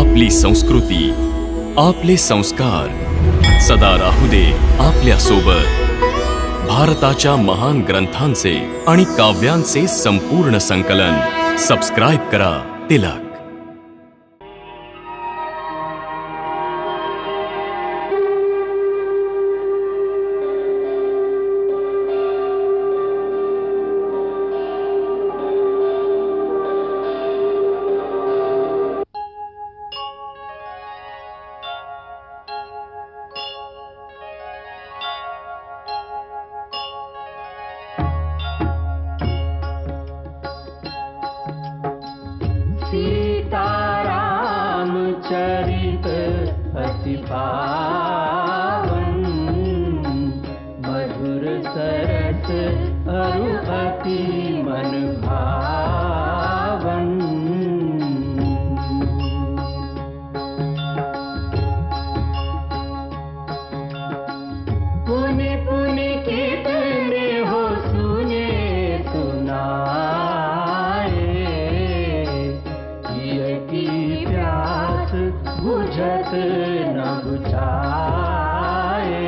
आपली संस्कृती, आपले संस्कार सदा राहू दे आपल्या सोबत। भारताच्या महान ग्रंथांचे आणि काव्यांचे संपूर्ण संकलन सबस्क्राइब करा तिलक। चरित अति पावन, मधुर सरस अरु अति मन भावन। पुनि पुनि कितने हो सुने सुनाए, ये की प्यास बुझत न बुझाए।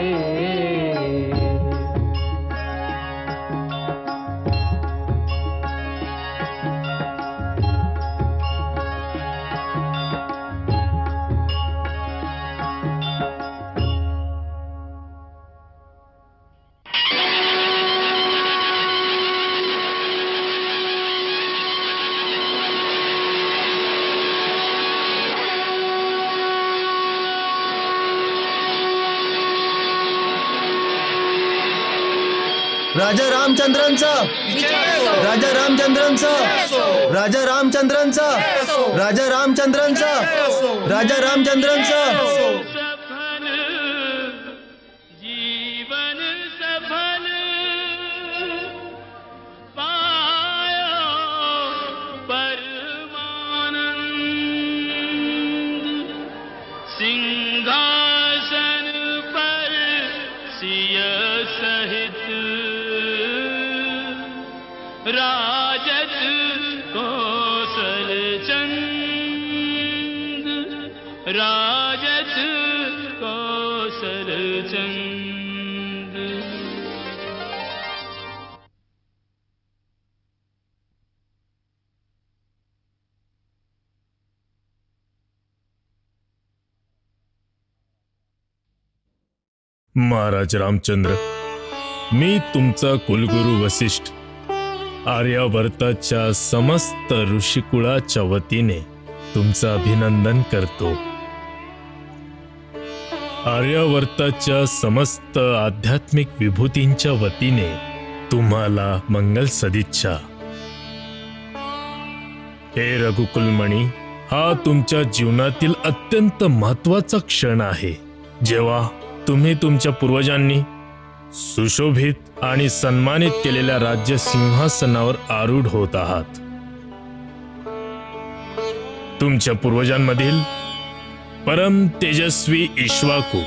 राजा रामचंद्रांचा, राजा रामचंद्रांचा, राजा रामचंद्रांचा, राजा रामचंद्रांचा, राजा रामचंद्रांचा। जीवन सफल पाया परमानंद, सिंहासन पर सिय सहित राजत कौशल चंद, राजत कौशल चंद। महाराज रामचंद्र, मी तुमचा कुलगुरू वसिष्ठ आर्यावर्ताच्या समस्त ऋषिकुळाच्या वतीने तुमचं अभिनंदन करतो। आर्यावर्ताच्या समस्त आध्यात्मिक विभूतींच्या वतीने तुम्हाला मंगल सदिच्छा। हे रघुकुलमणी, हा तुमच्या जीवनातील अत्यंत महत्त्वाचा क्षण आहे, जेव्हा तुम्ही तुमच्या पूर्वजांनी सुशोभित आणि सन्मानित केलेल्या राज्य सिंहासनावर आरूढ होत आहात। तुमच्या पूर्वजांमधील परम तेजस्वी इक्ष्वाकू,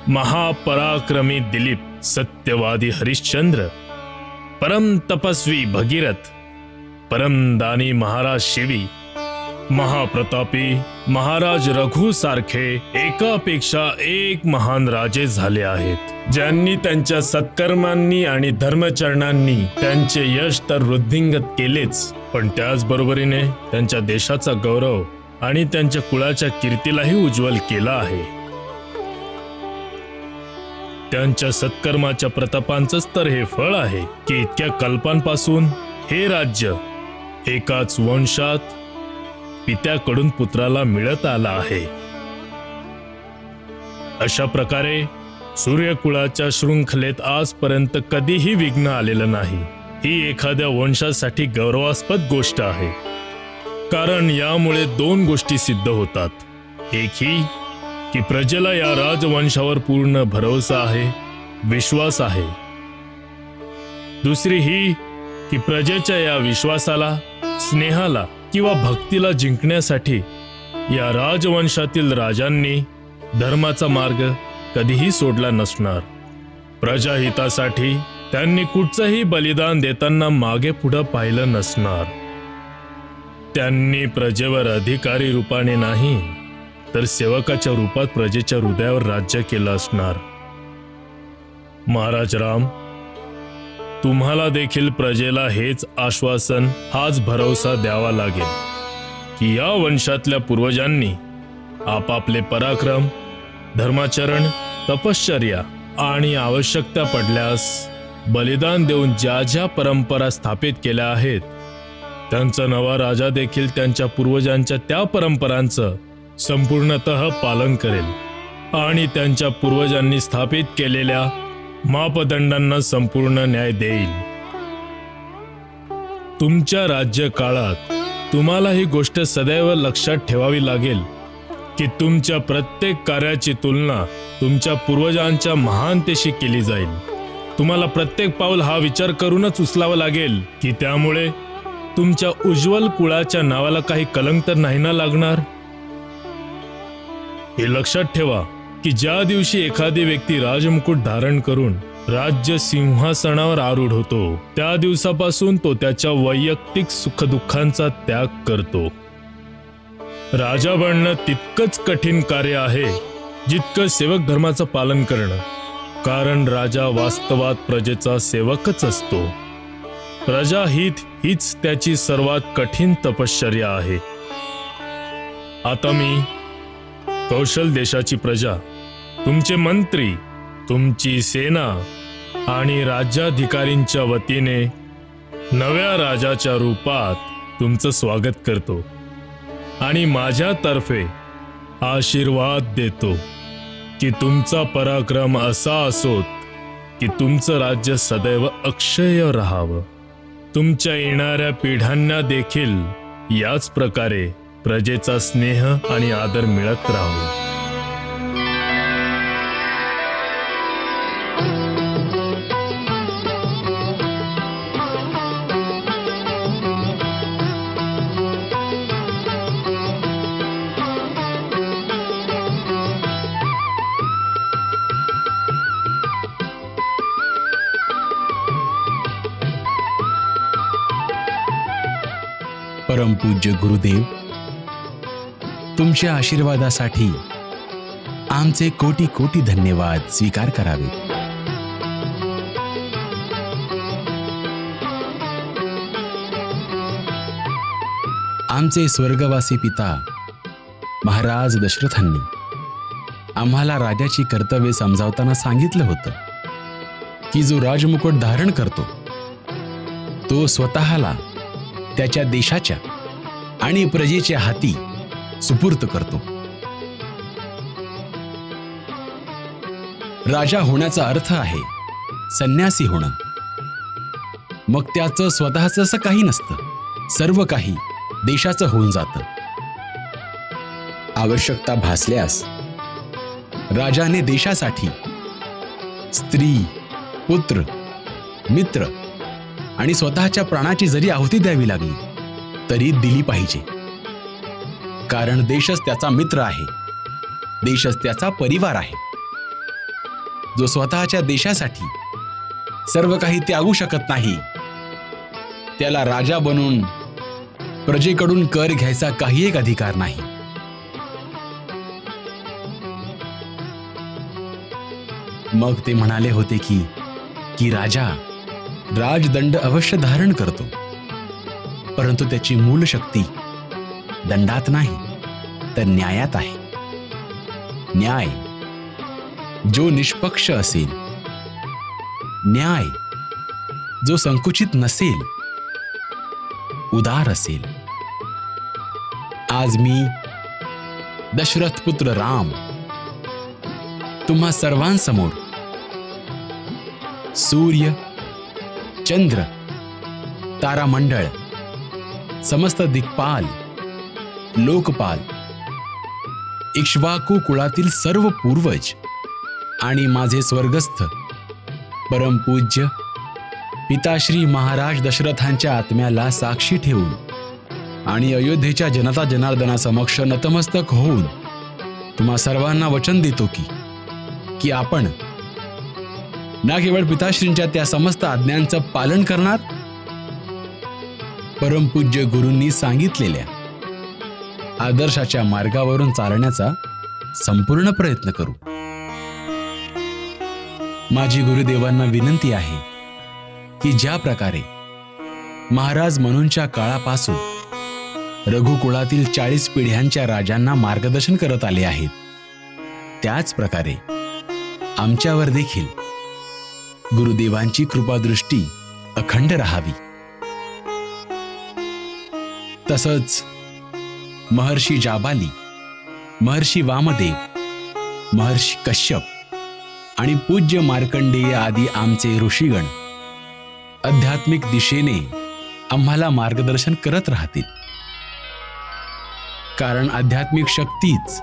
महापराक्रमी दिलीप, सत्यवादी हरिश्चंद्र, परम तपस्वी भगीरथ, परम दानी महाराज शिवी, महाप्रतापी महाराज रघु सारखे एकापेक्षा एक महान राजे झाले आहेत, ज्यांनी त्यांच्या सत्कर्मांनी आणि धर्मचरणांनी त्यांचे यश तर वृद्धिंगत केलेच, पण त्याचबरोबरीने त्यांच्या देशाचा गौरव आणि त्यांच्या कुळाच्या कीर्तीलाही उज्ज्वल केला आहे। त्यांच्या सत्कर्माच्या प्रतापांचंच तर हे फळ आहे की इतक्या कल्पांपासून हे राज्य एकाच वंशात पित्याकडून पुत्राला मिळत आला आहे। अशा प्रकारे सूर्यकुळाच्या शृंखलेत आजपर्यंत कधीही विघ्न आलेलं नाही। ही एखाद्या वंशासाठी गौरवास्पद गोष्ट आहे, कारण यामुळे दोन गोष्टी सिद्ध होतात। एक ही की प्रजेला या राजवंशावर पूर्ण भरोसा आहे, विश्वास आहे। दुसरी ही की प्रजेच्या या विश्वासाला, स्नेहाला किंवा भक्तीला जिंकण्यासाठी या राजवंशातील राजांनी धर्माचा मार्ग कधीही सोडला नसणार। प्रजाहितासाठी त्यांनी कुठचंही बलिदान देताना मागे पुढे पाहिलं नसणार। त्यांनी प्रजेवर अधिकारी रूपाने नाही, तर सेवकाच्या रूपात प्रजेच्या हृदयावर राज्य केलं असणार. महाराज राम, तुम्हाला देखील प्रजेला हेच आश्वासन, हाच भरवसा द्यावा लागेल की या वंशातल्या पूर्वजांनी आपापले पराक्रम, धर्माचरण, तपश्चर्या आणि आवश्यकता पडल्यास बलिदान देऊन ज्या ज्या परंपरा स्थापित केल्या आहेत, त्यांचा नवा राजा देखील त्यांच्या पूर्वजांच्या त्या परंपरांचं संपूर्णतः पालन करेल आणि त्यांच्या पूर्वजांनी स्थापित केलेल्या मापदंडांना संपूर्ण न्याय देईल. तुमच्या राज्यकाळात तुम्हाला ही गोष्ट सदैव लक्षात ठेवावी लागेल की तुमच्या प्रत्येक कार्याची तुलना तुमच्या पूर्वजांच्या महानतेशी केली जाईल. तुम्हाला प्रत्येक पाऊल हा विचार करूनच उचलावा लागेल की त्यामुळे तुमच्या उज्ज्वल कुळाच्या नावाला काही कलंक तर नाही ना लागणार. हे लक्षात ठेवा की ज्या दिवशी एखादी व्यक्ती राजमुकुट धारण करून राज्य सिंहासनावर आरूढ होतो, त्या दिवसापासून तो त्याच्या वैयक्तिक सुखदुःखांचा त्याग करतो. राजा बनणं तितकंच कठीण कार्य आहे जितकं सेवक धर्माचं पालन करणं, कारण राजा वास्तवात प्रजेचा सेवकच असतो. प्रजाहित हीच त्याची सर्वात कठीण तपश्चर्या आहे. आता मी कौशल देशाची प्रजा, तुमचे मंत्री, तुमची सेना आणि राज्याधिकारींच्या वतीने नव्या राजाच्या रूपात तुमचं स्वागत करतो आणि माझ्यातर्फे आशीर्वाद देतो की तुमचा पराक्रम असा असोत की तुमचं राज्य सदैव अक्षय राहावं. तुमच्या येणाऱ्या पिढ्यांना देखील याच प्रकारे प्रजेचा स्नेह आणि आदर मिळत राहू. परमपूज्य गुरुदेव, तुमच्या आशीर्वादासाठी आमचे कोटी कोटी धन्यवाद स्वीकार करावे. आमचे स्वर्गवासी पिता महाराज दशरथांनी आम्हाला राजाची कर्तव्ये समजावताना सांगितलं होतं की जो राजमुकुट धारण करतो तो स्वतःला त्याच्या देशाच्या आणि प्रजेच्या हाती सुपूर्त करतो. राजा होण्याचा अर्थ आहे संन्यासी होणं. मग त्याचं स्वतःचं असं काही नसतं, सर्व काही देशाचं होऊन जातं. आवश्यकता भासल्यास राजाने देशासाठी स्त्री, पुत्र, मित्र आणि स्वतःच्या प्राणाची जरी आहुती द्यावी लागली तरी दिली पाहिजे, कारण देशच त्याचा मित्र आहे, देशच त्याचा परिवार आहे. जो स्वतःच्या देशासाठी सर्व काही त्यागू शकत नाही, त्याला राजा बनून प्रजेकडून कर घ्यायचा काही एक अधिकार नाही. मग ते म्हणाले होते की राजा राजदंड अवश्य धारण करतो, परंतु त्याची मूळ शक्ती दंडात नाही तर न्यायात आहे. न्याय जो निष्पक्ष असेल, न्याय जो संकुचित नसेल, उदार असेल. आज मी दशरथ पुत्र राम तुम्हा सर्वांसमोर सूर्य, चंद्र, तारामंडळ, समस्त दिक्पाल, लोकपाल, इक्ष्वाकू कुळातील सर्व पूर्वज आणि माझे स्वर्गस्थ परमपूज्य पिताश्री महाराज दशरथांच्या आत्म्याला साक्षी ठेवून आणि अयोध्येच्या जनता जनार्दनासमक्ष नतमस्तक होऊन तुम्हा सर्वांना वचन देतो की आपण ना केवळ पिताश्रींच्या त्या समस्त आज्ञांचं पालन करणार, परमपूज्य गुरूंनी सांगितलेल्या आदर्शाच्या मार्गावरून चालण्याचा संपूर्ण प्रयत्न करू. माझी गुरुदेवांना विनंती आहे की ज्या प्रकारे महाराज मनूंच्या काळापासून रघुकुळातील 40 पिढ्यांच्या राजांना मार्गदर्शन करत आले आहेत, त्याच प्रकारे आमच्यावर देखील गुरुदेवांची कृपादृष्टी अखंड राहावी. तसंच महर्षी जाबाली, महर्षी वामदेव, महर्षी कश्यप आणि पूज्य मार्कंडेय आदी आमचे ऋषीगण आध्यात्मिक दिशेने आम्हाला मार्गदर्शन करत राहतील. कारण आध्यात्मिक शक्तीच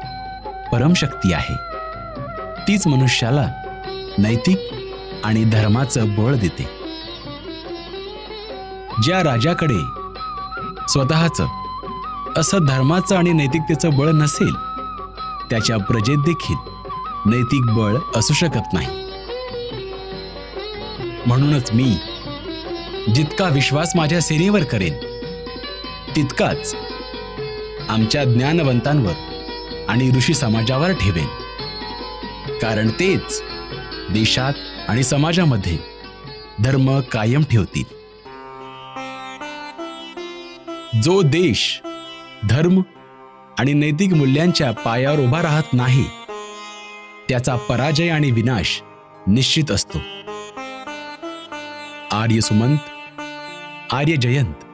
परमशक्ती आहे. तीच मनुष्याला नैतिक आणि धर्माचं बळ देते. ज्या राजाकडे स्वतःचं असं धर्माचं आणि नैतिकतेचं बळ नसेल, त्याच्या प्रजेत देखील नैतिक बळ असू शकत नाही. म्हणूनच मी जितका विश्वास माझ्या सेनेवर करेन, तितकाच आमच्या ज्ञानवंतांवर आणि ऋषी समाजावर ठेवेन. कारण तेच देशात आणि समाजामध्ये धर्म कायम ठेवतील. जो देश धर्म आणि नैतिक मूल्यांच्या पायावर उभा राहत नाही, त्याचा पराजय आणि विनाश निश्चित असतो. आर्य सुमंत, आर्य जयंत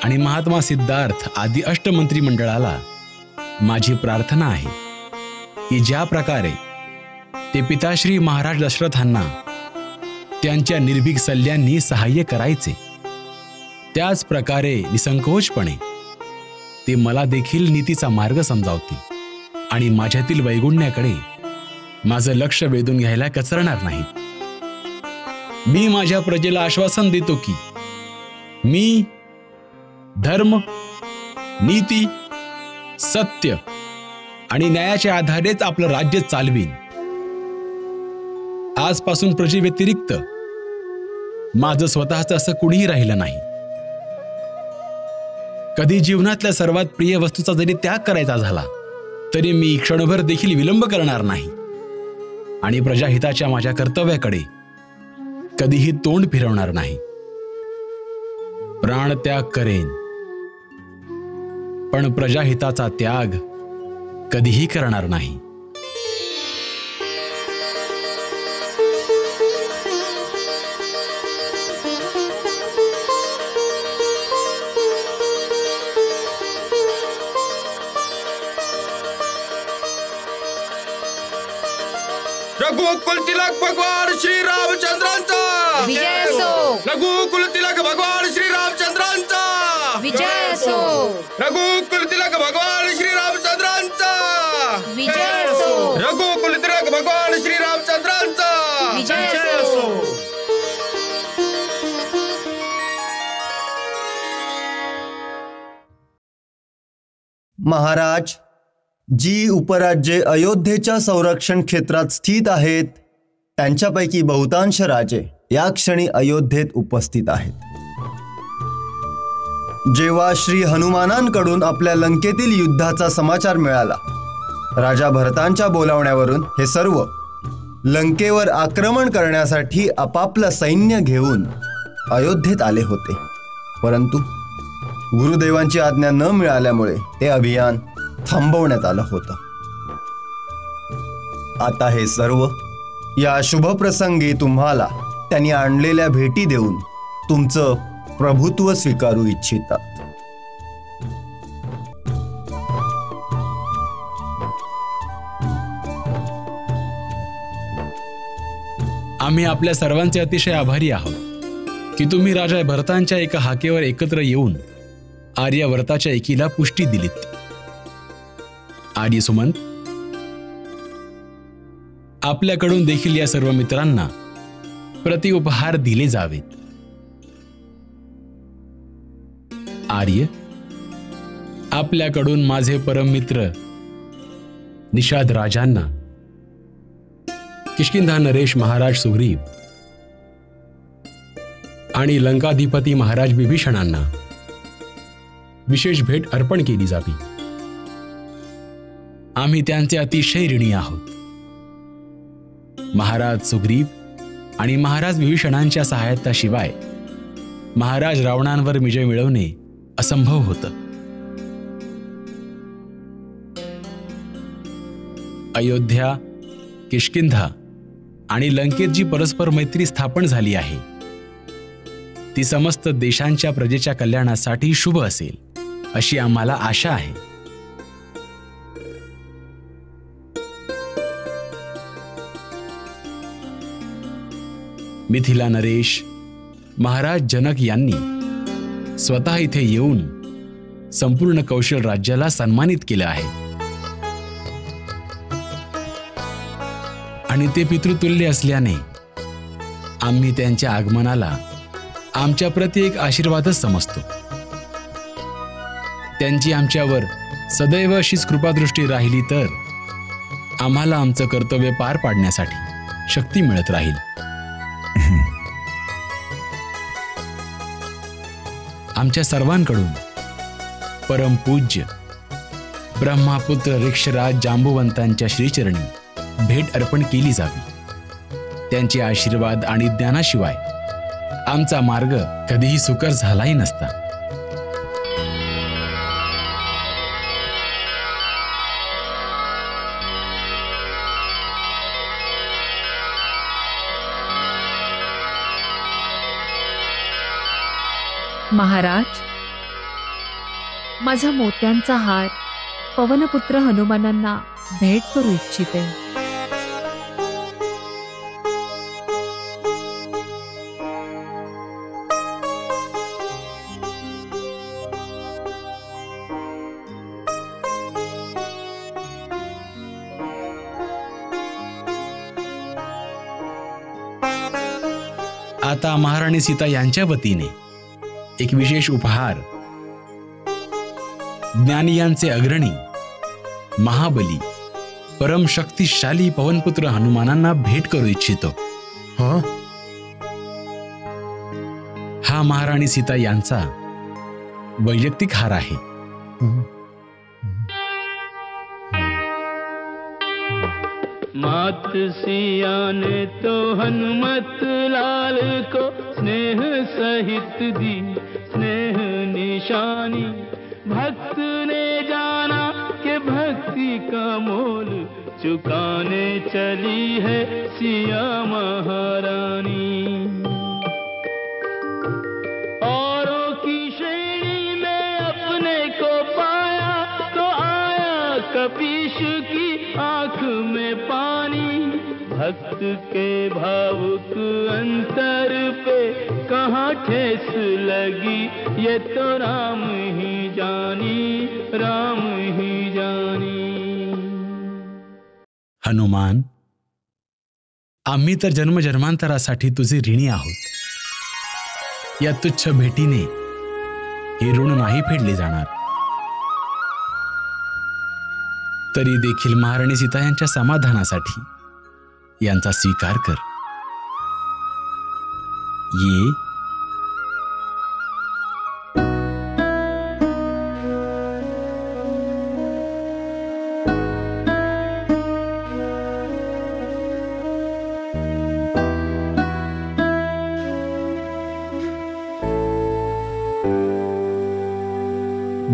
आणि महात्मा सिद्धार्थ आदी अष्टमंत्रिमंडळाला माझी प्रार्थना आहे की ज्या प्रकारे ते पिताश्री महाराज दशरथांना त्यांच्या निर्भीक सल्ल्यांनी सहाय्य करायचे, त्याच प्रकारे निसंकोचपणे ते मला देखील नीतीचा मार्ग समजावतील आणि माझ्यातील वैगुण्याकडे माझं लक्ष वेधून घ्यायला कचरणार नाहीत. मी माझ्या प्रजेला आश्वासन देतो की मी धर्म, नीती, सत्य आणि न्यायाच्या आधारेच आपलं राज्य चालवीन. आजपासून प्रजेव्यतिरिक्त माझं स्वतःचं असं कुणीही राहिलं नाही. कधी जीवनातल्या सर्वात प्रिय वस्तूचा जरी त्याग करायचा झाला तरी मी क्षणभर देखील विलंब करणार नाही आणि प्रजाहिताच्या माझ्या कर्तव्याकडे कधीही तोंड फिरवणार नाही. प्राणत्याग करेन, पण प्रजाहिताचा त्याग कधीही करणार नाही. रघुकुल तिलक भगवान श्री रामचंद्रांचा विजय असो. रघुकुल तिलक भगवान श्री रामचंद्रांचा विजय असो. रघुकुल तिलक भगवान श्री रामचंद्रांचा विजय असो. रघुकुल तिलक भगवान श्री रामचंद्रांचा विजय असो. महाराज, जी उपराज्ये अयोध्येच्या संरक्षण क्षेत्रात स्थित आहेत, त्यांच्यापैकी बहुतांश राजे या क्षणी अयोध्येत उपस्थित आहेत. जेव्हा श्री हनुमानांकडून आपल्या लंकेतील युद्धाचा समाचार मिळाला, राजा भरतांच्या बोलावण्यावरून हे सर्व लंकेवर आक्रमण करण्यासाठी आपापलं सैन्य घेऊन अयोध्येत आले होते. परंतु गुरुदेवांची आज्ञा न मिळाल्यामुळे हे अभियान थांबवण्यात आलं होतं. आता हे सर्व या शुभ प्रसंगी तुम्हाला त्यांनी आणलेल्या भेटी देऊन तुमचं प्रभुत्व स्वीकारू इच्छितात. आम्ही आपल्या सर्वांचे अतिशय आभारी आहोत की तुम्ही राजा भरतांच्या एका हाकेवर एकत्र येऊन आर्यव्रताच्या एकीला पुष्टी दिलीत. आर्य सुमंत, आपल्याकडून देखील या सर्व मित्रांना प्रतिउपहार दिले जावेत. आर्य, आपल्याकडून माझे परममित्र निषाद राजांना, किष्किंधा नरेश महाराज सुग्रीव आणि लंकाधिपती महाराज विभीषणांना विशेष भेट अर्पण केली जावी. आम्ही त्यांचे अतिशय ऋणी आहोत. महाराज सुग्रीव आणि महाराज विभीषणांच्या सहायताशिवाय महाराज रावणांवर विजय मिळवणे असंभव होतं. अयोध्या, किष्किंधा आणि लंकेत जी परस्पर मैत्री स्थापन झाली आहे ती समस्त देशांच्या प्रजेच्या कल्याणासाठी शुभ असेल अशी आम्हाला आशा आहे. मिथिला नरेश, महाराज जनक यांनी स्वतः इथे येऊन संपूर्ण कौशल राज्याला सन्मानित केलं आहे आणि ते पितृतुल्य असल्याने आम्ही त्यांच्या आगमनाला आमच्या प्रति एक आशीर्वादच समजतो. त्यांची आमच्यावर सदैव अशीच कृपादृष्टी राहिली तर आम्हाला आमचं कर्तव्य पार पाडण्यासाठी शक्ती मिळत राहील. आमच्या सर्वांकडून परमपूज्य ब्रह्मापुत्र ऋक्षराज जांबुवंतांच्या श्रीचरणी भेट अर्पण केली जावी. त्यांचे आशीर्वाद आणि ज्ञानाशिवाय आमचा मार्ग कधीही सुकर झालाही नसता. महाराज, माझा मोत्यांचा हार पवनपुत्र हनुमानांना भेट करू इच्छिते. आता महाराणी सीता यांच्या वतीने एक विशेष उपहार ज्ञानियांचे अग्रणी महाबली परम शक्तिशाली पवनपुत्र हनुमानांना भेट करू इच्छितो. हा महाराणी सीता यांचा वैयक्तिक हार आहे. मात सिया ने तो हनुमत लाल को स्नेह सहित दी स्नेह निशानी. भक्त ने जाना कि भक्ति का मोल चुकाने चली है सिया महारानी. औरों की श्रेणी में अपने को पाया तो आया कपीश की आंख में पानी. भक्त के भावुक अंतर पे कहाँ ठेस लगी ये तो राम ही जानी, राम ही जानी. हनुमान, आम्ही तर जन्मजन्मांतरासाठी तुझे ऋणी आहोत. या तुच्छ भेटीने हे ऋण नाही फेडले जाणार. तरी देखील महाराणी सीता यांच्या समाधानासाठी यांचा स्वीकार कर. ये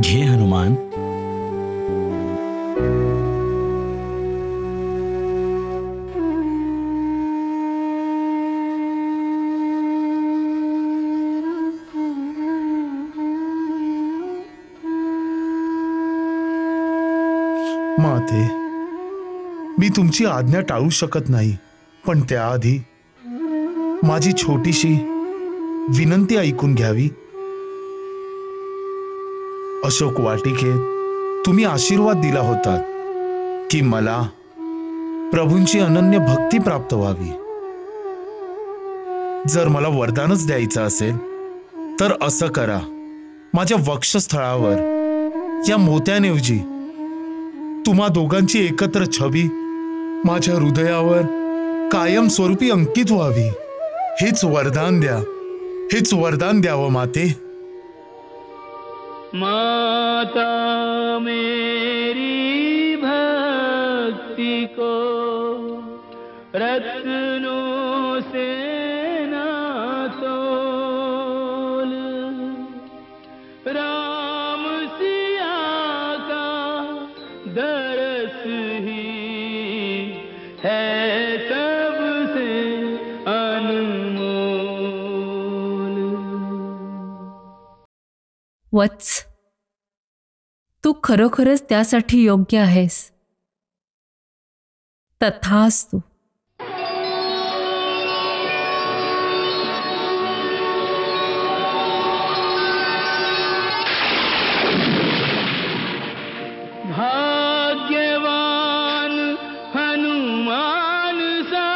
घे हनुमान. माते, मी तुमची आज्ञा टाळू शकत नाही, पण त्याआधी माझी छोटीशी विनंती ऐकून घ्यावी. अशोक वाटिकेत तुम्ही आशीर्वाद दिला होता की मला प्रभूंची अनन्य भक्ती प्राप्त व्हावी. जर मला वरदानच द्यायचं असेल तर असं करा, माझ्या वक्षस्थळावर या मोत्याऐवजी तुम्हा दोघांची एकत्र छबी माझ्या हृदयावर कायम स्वरूपी अंकित व्हावी. हेच वरदान द्या, हेच वरदान द्यावं माते. माता मेरी भक्ति को रत्नों से ना तोल। राम सिया का दरस ही है सबसे अनमोल। वत्स, तू खरोखरच त्यासाठी योग्य आहेस. तथास्तु. भाग्यवान हनुमान सा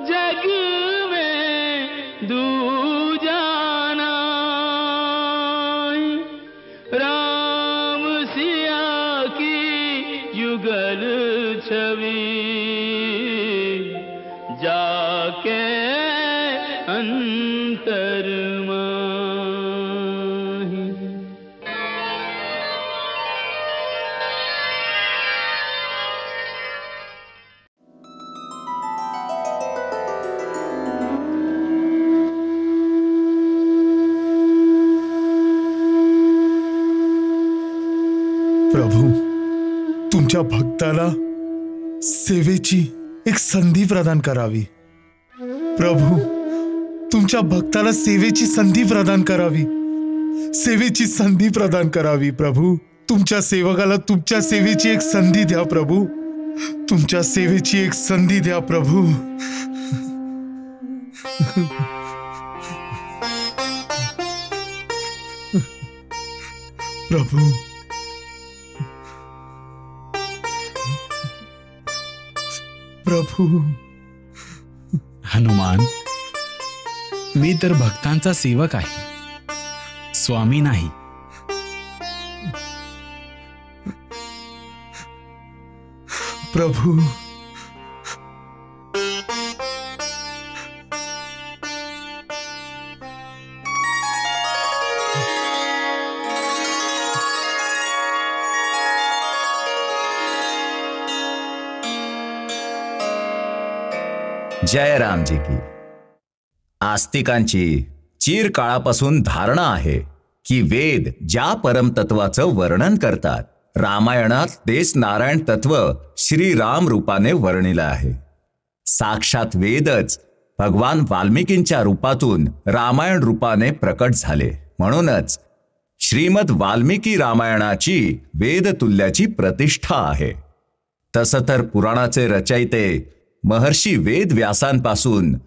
जग में दूजा नाई। राम सिया की युगल छवि जाके अंतर माही। प्रभू, तुमच्या भक्ताला सेवेची एक संधी प्रदान करावी. प्रभू, तुमच्या भक्ताला सेवेची संधी प्रदान करावी. सेवेची संधी प्रदान करावी. प्रभू, तुमच्या सेवकाला तुमच्या सेवेची एक संधी द्या. प्रभू, तुमच्या सेवेची एक संधी द्या. प्रभू, प्रभू, प्रभू. हनुमान, मी तर भक्तांचा सेवक आहे, स्वामी नाही. प्रभू, जय रामजी की. आस्तिकांची चिरकाळापासून धारणा आहे की वेद ज्या परमतत्वाचं वर्णन करतात, रामायणात तेच नारायण तत्व श्रीराम रूपाने वर्णिलं आहे. साक्षात वेदच भगवान वाल्मिकींच्या रूपातून रामायण रूपाने प्रकट झाले. म्हणूनच श्रीमद वाल्मिकी रामायणाची वेदतुल्याची प्रतिष्ठा आहे. तसं तर पुराणाचे रचयिते महर्षी वेद व्यासांपासून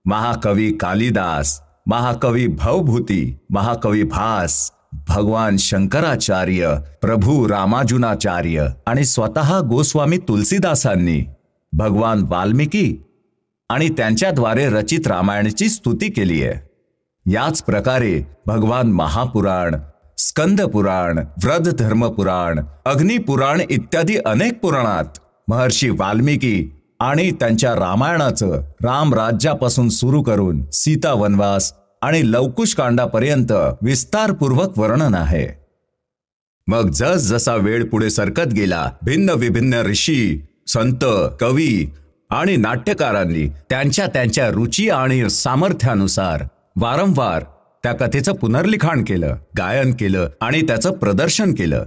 महाकवी कालिदास, महाकवी भवभूती, महाकवी भास, भगवान शंकराचार्य, प्रभू रामानुजाचार्य आणि स्वतः गोस्वामी तुलसीदासांनी भगवान वाल्मिकी आणि त्यांच्याद्वारे रचित रामायणाची स्तुती केली आहे. याच प्रकारे भगवान महापुराण, स्कंद पुराण, वृद्ध धर्मपुराण, अग्निपुराण इत्यादी अनेक पुराणात महर्षी वाल्मिकी आणि त्यांच्या रामायणाचं रामराज्यापासून सुरू करून सीता वनवास आणि लवकुश कांडापर्यंत विस्तारपूर्वक वर्णन आहे. मग जसजसा वेळ पुढे सरकत गेला, भिन्न विभिन्न ऋषी, संत, कवी आणि नाट्यकारांनी त्यांच्या त्यांच्या रुची आणि सामर्थ्यानुसार वारंवार त्या कथेचं पुनर्लिखाण केलं, गायन केलं आणि त्याचं प्रदर्शन केलं.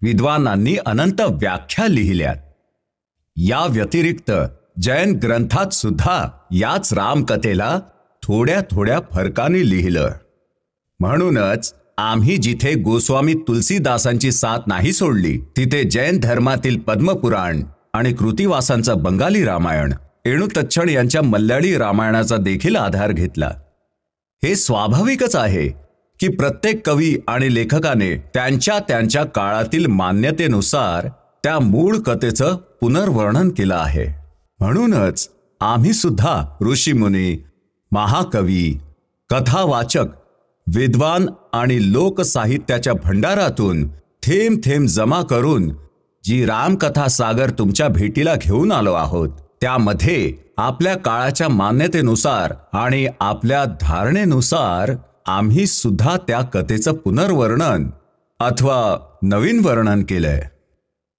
विद्वानांनी अनंत व्याख्या लिहिल्यात. या व्यतिरिक्त जैन ग्रंथात सुद्धा याच रामकथेला थोड्या थोड्या फरकाने लिहिलं. म्हणूनच आम्ही जिथे गोस्वामी तुलसीदासांची साथ नाही सोडली, तिथे जैन धर्मातील पद्मपुराण आणि कृतिवासांचं बंगाली रामायण, एणुतच्छण यांच्या मल्याळी रामायणाचा देखील आधार घेतला. हे स्वाभाविकच आहे की प्रत्येक कवी आणि लेखकाने त्यांच्या त्यांच्या काळातील मान्यतेनुसार त्या मूळ कथेचं पुनर्वर्णन केलं आहे. म्हणूनच आम्ही सुद्धा ऋषीमुनी, महाकवी, कथावाचक, विद्वान आणि लोकसाहित्याच्या भंडारातून थेंब थेंब जमा करून जी रामकथा सागर तुमच्या भेटीला घेऊन आलो आहोत, त्यामध्ये आपल्या काळाच्या मान्यतेनुसार आणि आपल्या धारणेनुसार आम्ही सुद्धा त्या कथेचं पुनर्वर्णन अथवा नवीन वर्णन केलंय.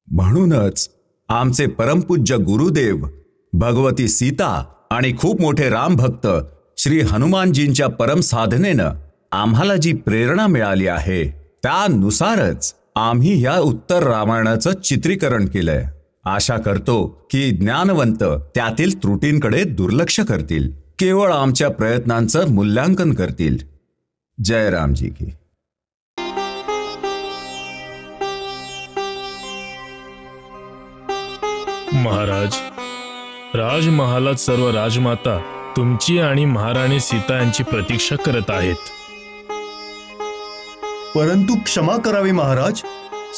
म्हणूनच आमचे परमपूज्य गुरुदेव भगवती सीता आणि खूप मोठे राम भक्त श्री हनुमानजींच्या परम साधनेनं आम्हाला जी प्रेरणा मिळाली आहे त्यानुसारच आम्ही ह्या उत्तर रामायणाचं चित्रीकरण केलंय. आशा करतो की ज्ञानवंत त्यातील त्रुटींकडे दुर्लक्ष करतील, केवळ आमच्या प्रयत्नांचं मूल्यांकन करतील. जय रामजी की. महाराज, राजमहालात सर्व राजमाता तुमची आणि महाराणी सीता यांची प्रतीक्षा करत आहेत. परंतु क्षमा करावी महाराज,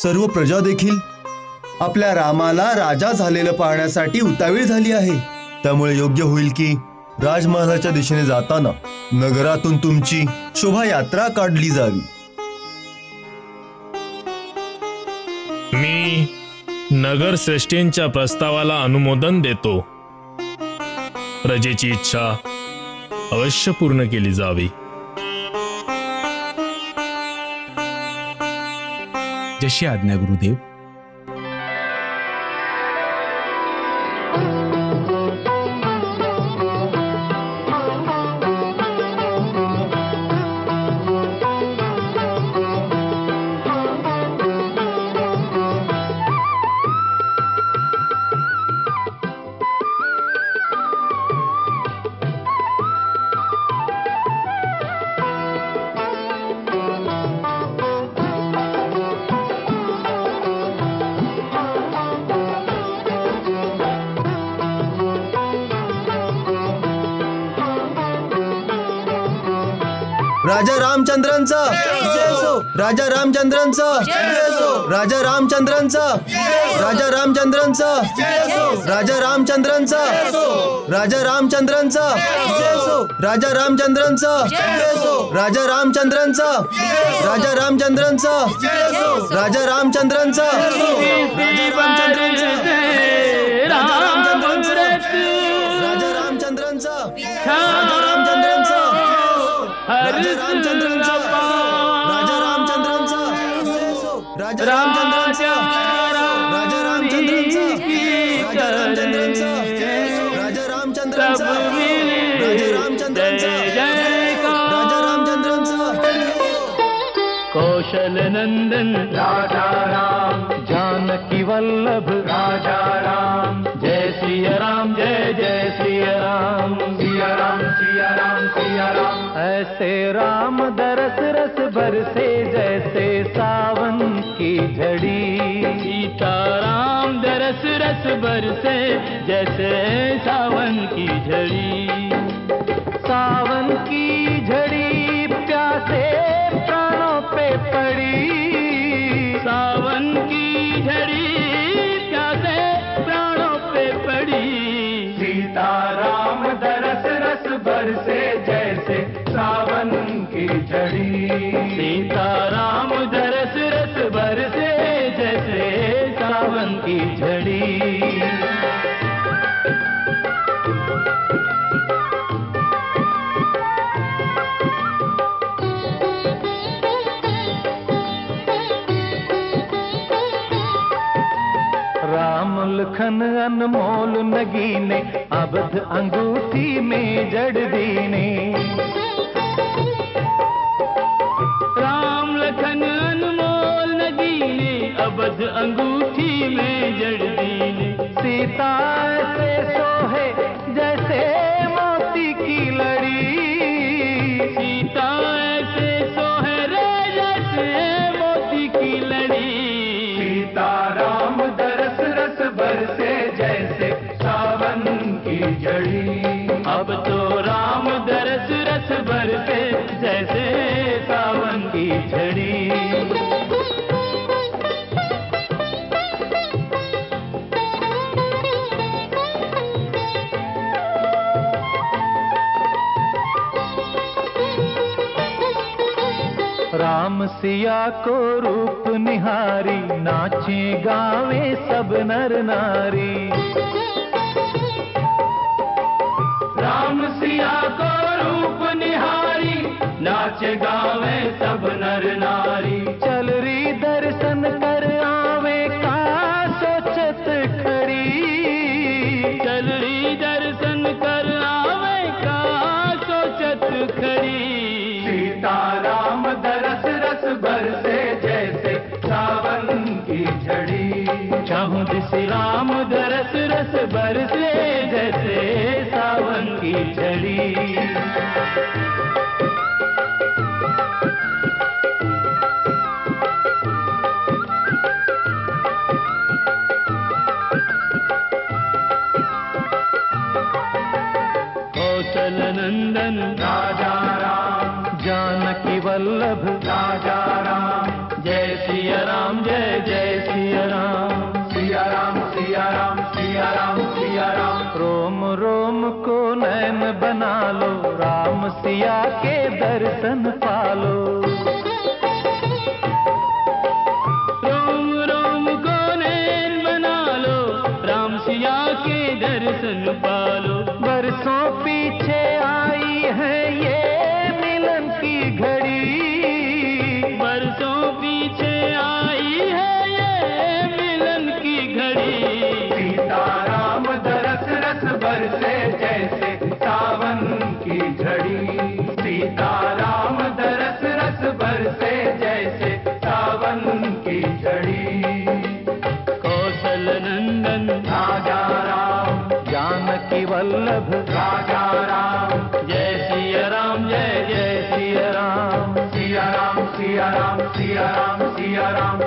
सर्व प्रजा देखील आपल्या रामाला राजा झालेलं पाहण्यासाठी उतावीळ झाली आहे. त्यामुळे योग्य होईल की राजमहालाच्या दिशेने जाताना नगरातून तुमची शोभायात्रा काढली जावी. मी नगरश्रेष्ठींच्या प्रस्तावाला अनुमोदन देतो. प्रजेची इच्छा अवश्य पूर्ण केली जावी. जशी आज्ञा गुरुदेव. राजा रामचंद्रांचा जय असो. राजा रामचंद्रांचा जय असो. राजा रामचंद्रांचा. राजा रामचंद्रांचा जय असो. राजा रामचंद्रांचा. राजा रामचंद्रांचा जय असो. राजा रामचंद्रांचा जय असो. राजा रामचंद्रांचा. राजा रामचंद्रांचा जय असो. राजा रामचंद्रांचा. राजा रामचंद्रांचा. राजा रामचंद्रांचा. राजा रामचंद्रांचा. राजा रामचंद्रांचा. राजा रामचंद्रांचा. राजा रामचंद्रांचा. राजा रामचंद्रांचा. राजा रामचंद्रांचा. राजा रामचंद्रांचा. राजा रामचंद्रांचा. राजा रामचंद्रांचा. राजा रामचंद्रांचा. कौशल नंदन राजा राम, जानकी वल्लभ राजा राम. जय श्री राम, जय जय श्री राम. सिया राम, सिया राम, सिया राम. ऐसे राम दरस रस बरसे जैसे सावन की झड़ी. सीता राम दरस रस बरसे जैसे सावन की झड़ी. सावन की झड़ी प्यासे प्राणों पे पड़ी. सावन की झड़ी प्यासे प्राणों पे पड़ी. सीता राम दरस रस बरसे जैसे सावन की झड़ी. सीता राम दरस रस बरसे जैसे सावन की झड़ी. राम लखन अनमोल नगीने अबध अंगूठी में जड़ दीने. राम लखन अनमोल नगीने अबध अंगूठी में जड़ दीने. सीता से सोहे जैसे मोती की लड़ी. सीता ऐसे सोहे रे जैसे मोती की लड़ी. सीता राम दरस रस बरसे जैसे सावन की झड़ी. अब तो राम दरस रस बरसे जैसे सावन की झड़ी. राम सिया को रूप निहारी नाचे गावे सब नर नारी. राम सिया को रूप निहारी नाचे गावे सब नर नारी. चल री दर्शन कर आवे का सोचत खरी. श्री राम दरस रस बरसे जैसे सावन की झड़ी। कौशल नंदन राजा राम, जानकी वल्लभ राजा राम, जय सिया राम जय जय सिया राम, सिया राम सिया राम सिया राम सिया राम। रोम रोम को नैन बना लो, राम सिया के दर्शन पालो। रोम रोम को नैन बना लो, राम सिया के दर्शन पालो। बरसों पीछे आई है ये मिलन की घड़ी, बरसों पीछे आई है ये मिलन की घड़ी। सीताराम दरस रस बरसे जैसे सावन की झड़ी, सीताराम दरस रस बरसे जैसे सावन की झड़ी। कौशल नंदन राजा राम, जानकी वल्लभ राजा राम, जय सिया राम जय जय सिया राम, सिया राम सिया राम सिया राम सिया राम।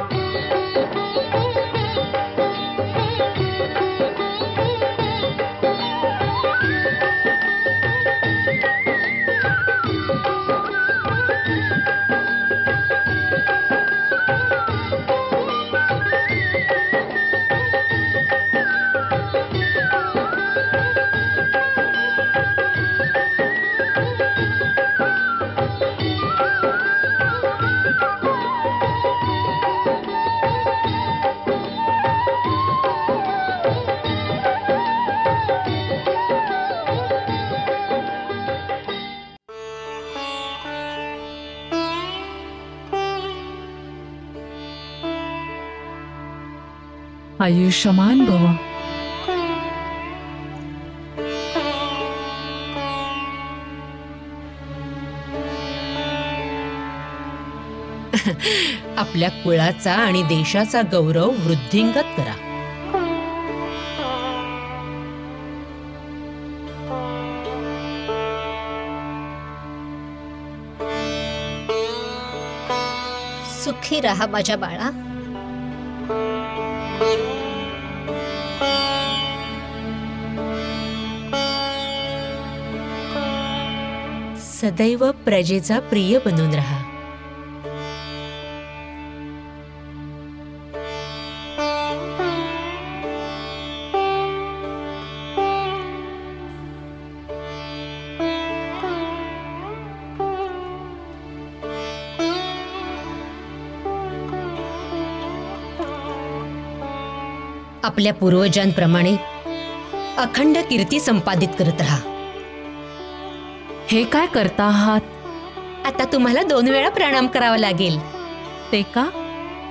आयुष्यमान भव। आपल्या कुळाचा आणि देशाचा गौरव वृद्धिंगत करा। सुखी राहा माझ्या बाळा। सदैव प्रजेचा प्रिय बनून राहा। आपल्या पूर्वजांप्रमाणे अखंड कीर्ती संपादित करत राहा। हे काय करता आहात? आता तुम्हाला 2 वेळा प्रणाम करावा लागेल। ते का?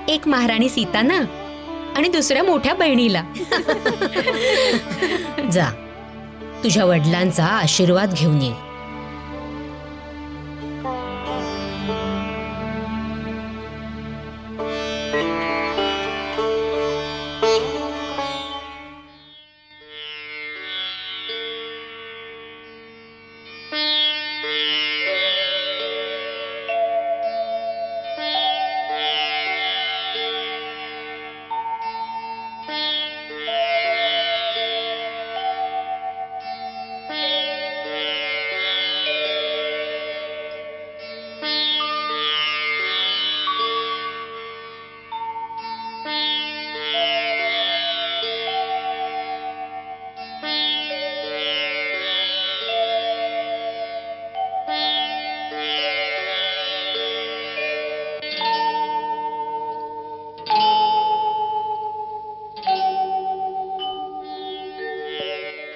एक महाराणी सीताना आणि दुसऱ्या मोठ्या बहिणीला। जा, तुझ्या वडिलांचा आशीर्वाद घेऊन ये।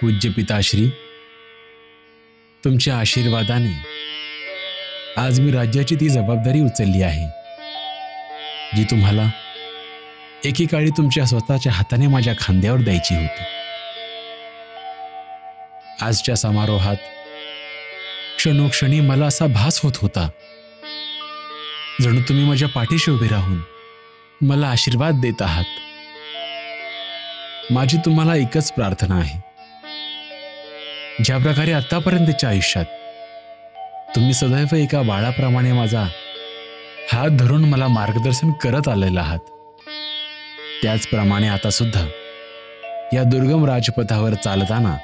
पूज्य पिताश्री, तुमच्या आशीर्वादाने आज मी राज्याची ती जबाबदारी उचलली आहे जी तुम्हाला एकेकाळी तुमच्या स्वतःच्या हाताने माझ्या खांद्यावर द्यायची होती। आजच्या समारोहात क्षणोक्षणी मला असा भास होत होता जणू तुम्ही माझ्या पाठीशी उभे राहून मला आशीर्वाद देत आहात। माझी तुम्हाला एकच प्रार्थना आहे, ज्या प्रकारे आतापर्यंतच्या आयुष्यात तुम्ही सदैव एका बाळाप्रमाणे माझा हात धरून मला मार्गदर्शन करत आलेला आहात, त्याचप्रमाणे आता सुद्धा या दुर्गम राजपथावर चालताना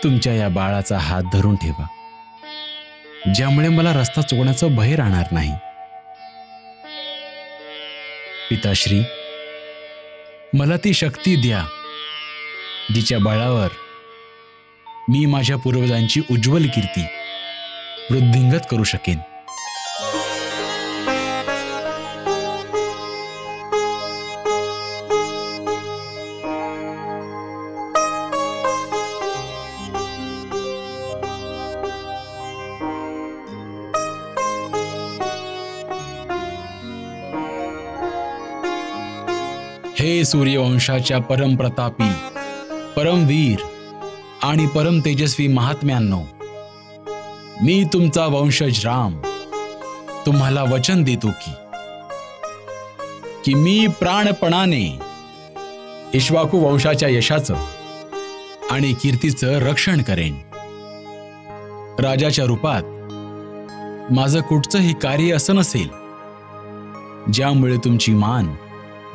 तुमच्या या बाळाचा हात धरून ठेवा, ज्यामुळे मला रस्ता चुकण्याचं भय राहणार नाही. पिताश्री, मला ती शक्ती द्या जिच्या बळावर मी माझ्या पूर्वजांची उज्ज्वल कीर्ती वृद्धिंगत करू शकेन. हे सूर्यवंशाच्या परमप्रतापी, परमवीर आणि परम तेजस्वी महात्म्यांनो, मी तुमचा वंशज राम तुम्हाला वचन देतो की मी प्राणपणाने इक्ष्वाकू वंशाच्या यशाचं आणि कीर्तीचं रक्षण करेन. राजाच्या रूपात माझं कुठचंही कार्य असं नसेल ज्यामुळे तुमची मान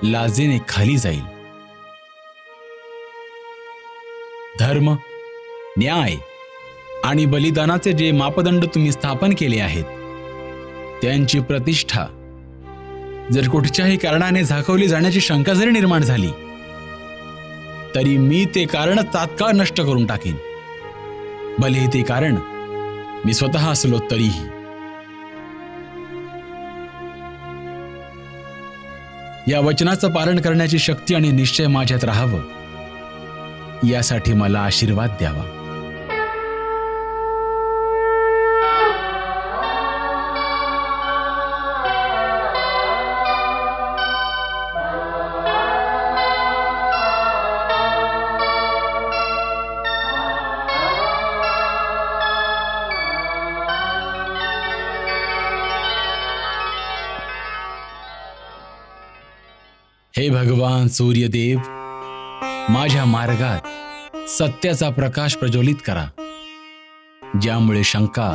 लाजेने खाली जाईल. धर्म, न्याय आणि बलिदानाचे जे मापदंड तुम्ही स्थापन केले आहेत त्यांची प्रतिष्ठा जर कुठच्याही कारणाने झाकवली जाण्याची शंका जरी निर्माण झाली तरी मी ते कारण तात्काळ नष्ट करून टाकेन, भलेही ते कारण मी स्वतः असलो तरीही. या वचनाचं पालन करण्याची शक्ती आणि निश्चय माझ्यात राहावं यासाठी मला आशीर्वाद द्यावा. हे भगवान सूर्यदेव, माझ्या मार्गात सत्याचा प्रकाश प्रज्वलित करा, ज्यामुळे शंका,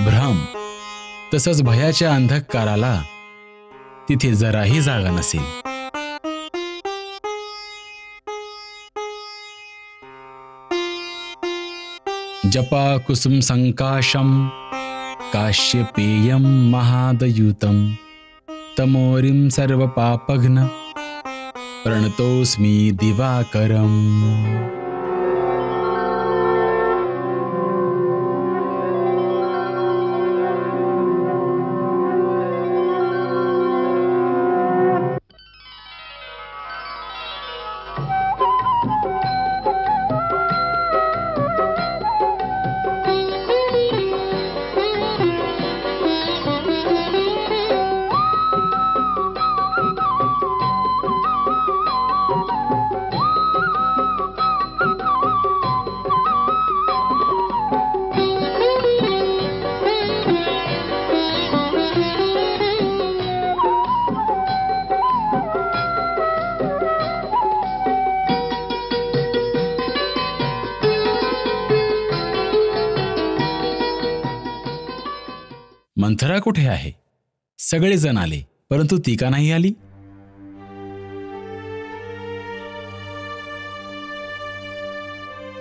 भ्रम तसंच भयाच्या अंधकाराला तिथे जराही जागा नसेल. जपा कुसुम संकाशम काश्यपेयम महादयुतम तमोरिम सर्व पापघ्न प्रणतोस्मी दिवाकरम. मंथरा कुठे आहे? सगळेजण आले, परंतु ती का नाही आली?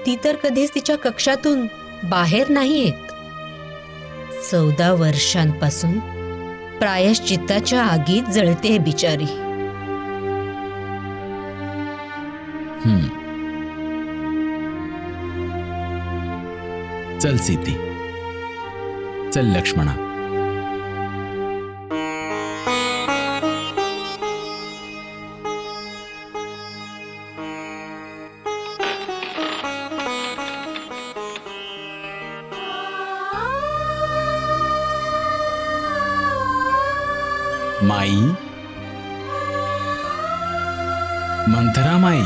ती तर कधीच तिच्या कक्षातून बाहेर नाही येत. 14 वर्षांपासून प्रायश्चित्ताच्या आगीत जळते बिचारी. चल सीते, चल लक्ष्मणा. माई, मंथरा माई,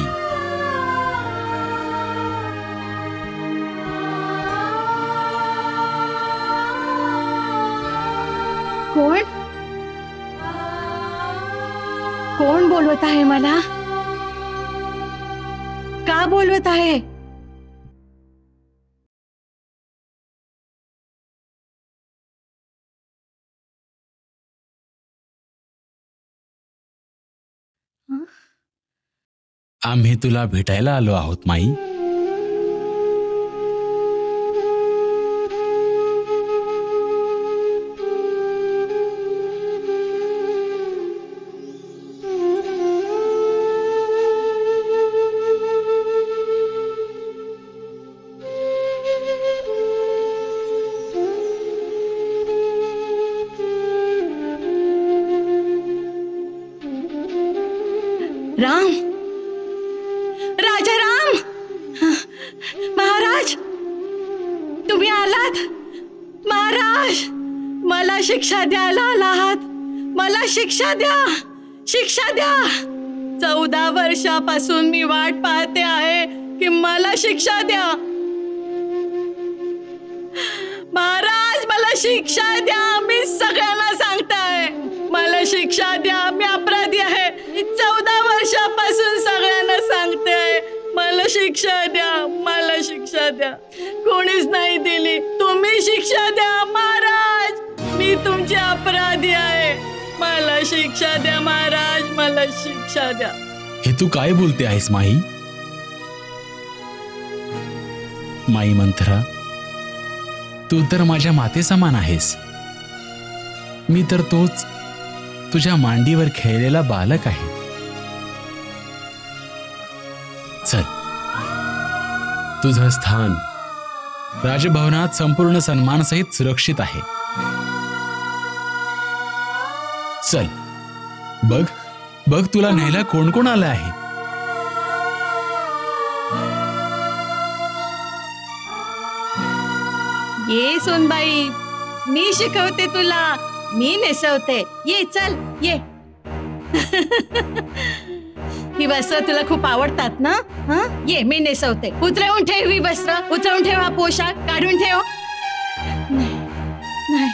कोण कोण बोलवत आहे मला? बोलवत आहे? आम्ही तुला भेटायला आलो आहोत माई. राम, राजा राम, महाराज तुम्ही आलात. महाराज मला शिक्षा द्यायला आलात. मला शिक्षा द्या, शिक्षा द्या. 14 वर्षापासून मी वाट पाहते आहे की मला शिक्षा द्या. महाराज मला शिक्षा द्या. मी सगळ्यांना सांगताय मला शिक्षा द्या. मी अपराधी आहे. मी 14 वर्षापासून सगळ्यांना सांगते मला शिक्षा द्या, मला शिक्षा द्या. कोणीच नाही दिली. तुम्ही शिक्षा द्या महाराज. मी तुमचे अपराधी आहे. मला शिक्षा द्या महाराज, मला शिक्षा द्या. हे तू काय बोलते आहेस माई? माई मंथरा, तू तर माझ्या माते समान आहेस. मी तर तोच तुझ्या मांडीवर खेळलेला बालक आहे. चल, तुझं स्थान राजभवनात संपूर्ण सन्मानासहित सुरक्षित आहे. चल, बघ बघ तुला न्यायला कोण कोण आलं आहे. ये सोनबाई, मी शिकवते तुला. मी नेसवते. ये चल ये. ही वस्त्र तुला खूप आवडतात ना? ये मी नेसवते. उतरवून ठेव ही वस्त्र. उतरवून ठेव हा पोशाख. काढून ठेव. नाही,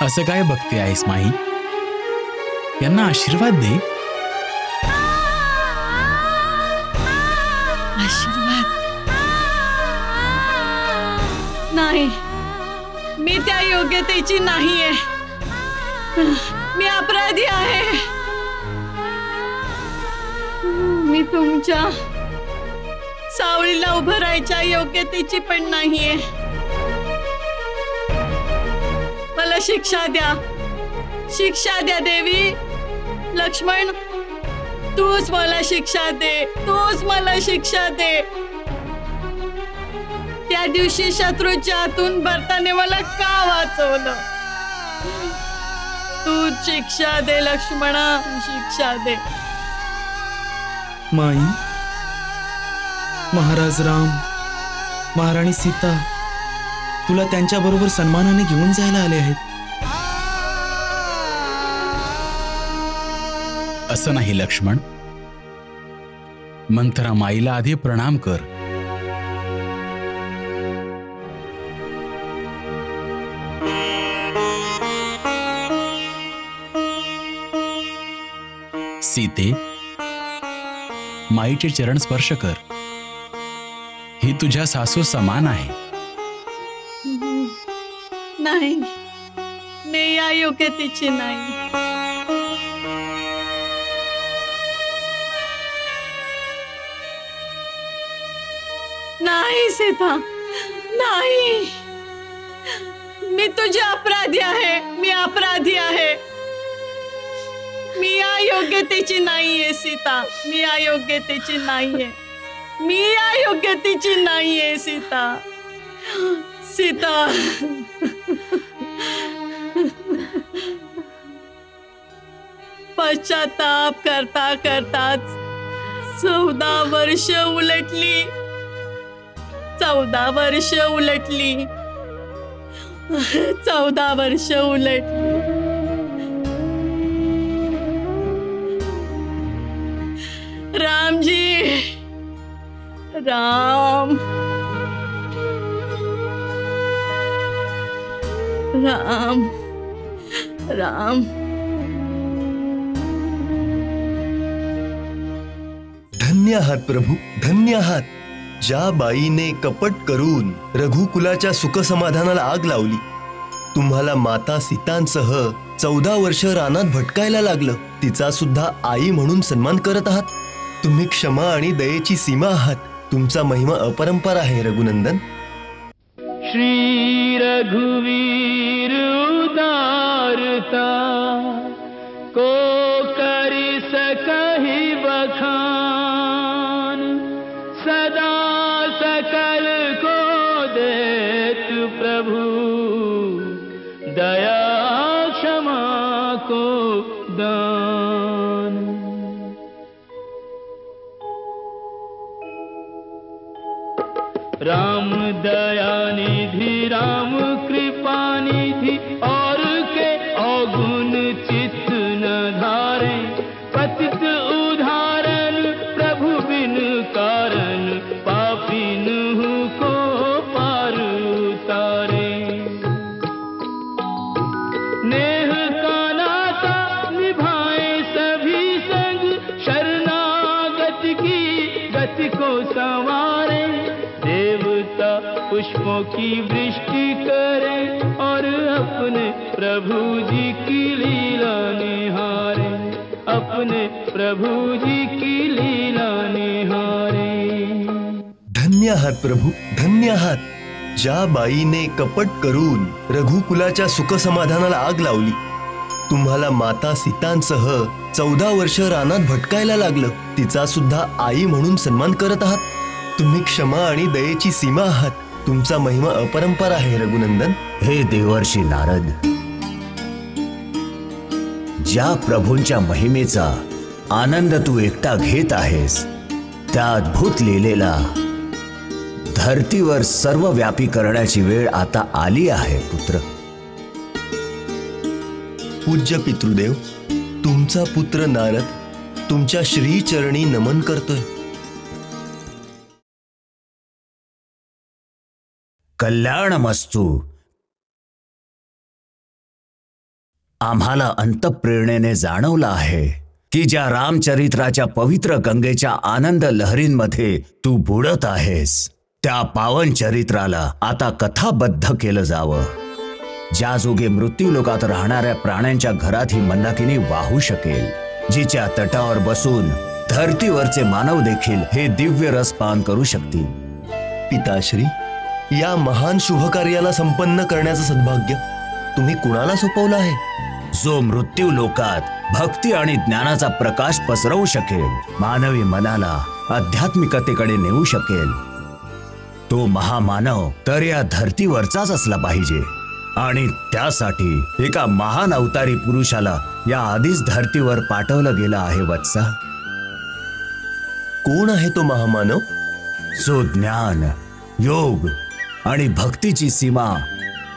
असं काय बघते आहेस माई? यांना आशीर्वाद दे. आशीर्वाद नाही. मी त्या योग्यतेची नाहीये. मी अपराधी आहे. मी तुमच्या सावळीला उभं राहायच्या योग्यतेची पण नाहीये. मला शिक्षा द्या, शिक्षा द्या देवी. लक्ष्मण, तूच मला शिक्षा दे, तूच मला शिक्षा दे. त्या दिवशी शत्रूच्या हातून भरताने मला का वाचवलं? तू शिक्षा दे लक्ष्मणा, शिक्षा दे. माई, महाराज राम, महाराणी सीता तुला त्यांच्या बरोबर सन्मानाने घेऊन जायला आले आहेत. असं नाही लक्ष्मण. मंथरा माईला आधी प्रणाम कर. सीते, माईचे चरण स्पर्श कर. ही तुझ्या सासू समान आहे. नाही, मी या योग्यतेची नाही. नाही सीता, नाही. मी तुझी अपराधी आहे. मी अपराधी आहे. मी या योग्यतेची नाहीये सीता. मी या योग्यतेची नाहीये. मी या योग्यतेची नाहीये सीता. सीता, पश्चाताप करता करताच 14 वर्ष उलटली. 14 वर्ष उलटली. 14 वर्ष उलटली. रामजी, राम, राम, राम. धन्य आहात प्रभू, धन्य आहात. ज्या बाईने कपट करून रघुकुलाच्या सुखसमाधानाला आग लावली, तुम्हाला माता सीतांसह 14 वर्ष रानात भटकायला लागलं, तिचा सुद्धा आई म्हणून सन्मान करत आहात. तुम्ही क्षमा आणि दयेची सीमा आहात. तुमचा महिमा अपरंपार आहे रघुनंदन. श्री रघुवीर उदारता को करि सकहि बखान, सदा सकल को देत प्रभु, दया क्षमा को दान. राम दया निधि राम कृपा निधि, और के अवगुण चित्त न धारे, पतित उदाहरण प्रभु बिन कारण, पापिन को पार उतारे. नेह का नाता निभाए सभी संग, शरणागत की गति को संवारे, देवता पुष्पों की वृष्टि करे, और अपने प्रभु जी की लीला निहारे, अपने प्रभु जी की लीला निहारे. धन्य आहात प्रभू, धन्य आहात. ज्या बाईने कपट करून रघुकुलाच्या सुखसमाधानाला आग लावली, तुम्हाला माता सीतांसह 14 वर्ष रानात भटकायला लागलं, तिचा सुद्धा आई म्हणून सन्मान करत आहात. तुम्ही क्षमा आणि दयेची सीमा आहात. तुमचा महिमा अपरंपार आहे रघुनंदन. हे देवर्षी नारद, ज्या प्रभूंच्या महिमेचा आनंद तू एकटा घेत आहेस, त्या अद्भुत लीलेला धरतीवर सर्वव्यापी करण्याची वेळ आता आली आहे पुत्र. पूज्य पितृदेव, तुमचा पुत्र नारद तुमच्या श्रीचरणी नमन करतोय. कल्याणमस्तु. आम्हाला अंतःप्रेरणेने जाणवलं आहे की ज्या रामचरित्राच्या पवित्र गंगेच्या आनंद लहरींमध्ये तू बुडत आहेस, त्या पावन चरित्राला आता कथाबद्ध केलं जावं, ज्याजोगे मृत्यूलोकात राहणाऱ्या प्राण्यांच्या घरात ही मंदाकिनी वाहू शकेल, जिच्या तटावर बसून धरतीवरचे मानव देखील हे दिव्य रस पान करू शकतील. पिताश्री, या महान शुभकार्याला संपन्न करण्याचं सद्भाग्य तुम्ही कुणाला सोपवलं आहे? जो मृत्यू लोकात भक्ती आणि ज्ञानाचा प्रकाश पसरवू शकेल, मानवी मनाला आध्यात्मिकतेकडे नेऊ शकेल, तो महामानव तर या धरतीवरचाच असला पाहिजे. आणि त्यासाठी एका महान अवतारी पुरुषाला या आधीच धरतीवर पाठवलं गेलं आहे वत्सा. कोण आहे तो महामानव? जो ज्ञान, योग आणि भक्तीची सीमा,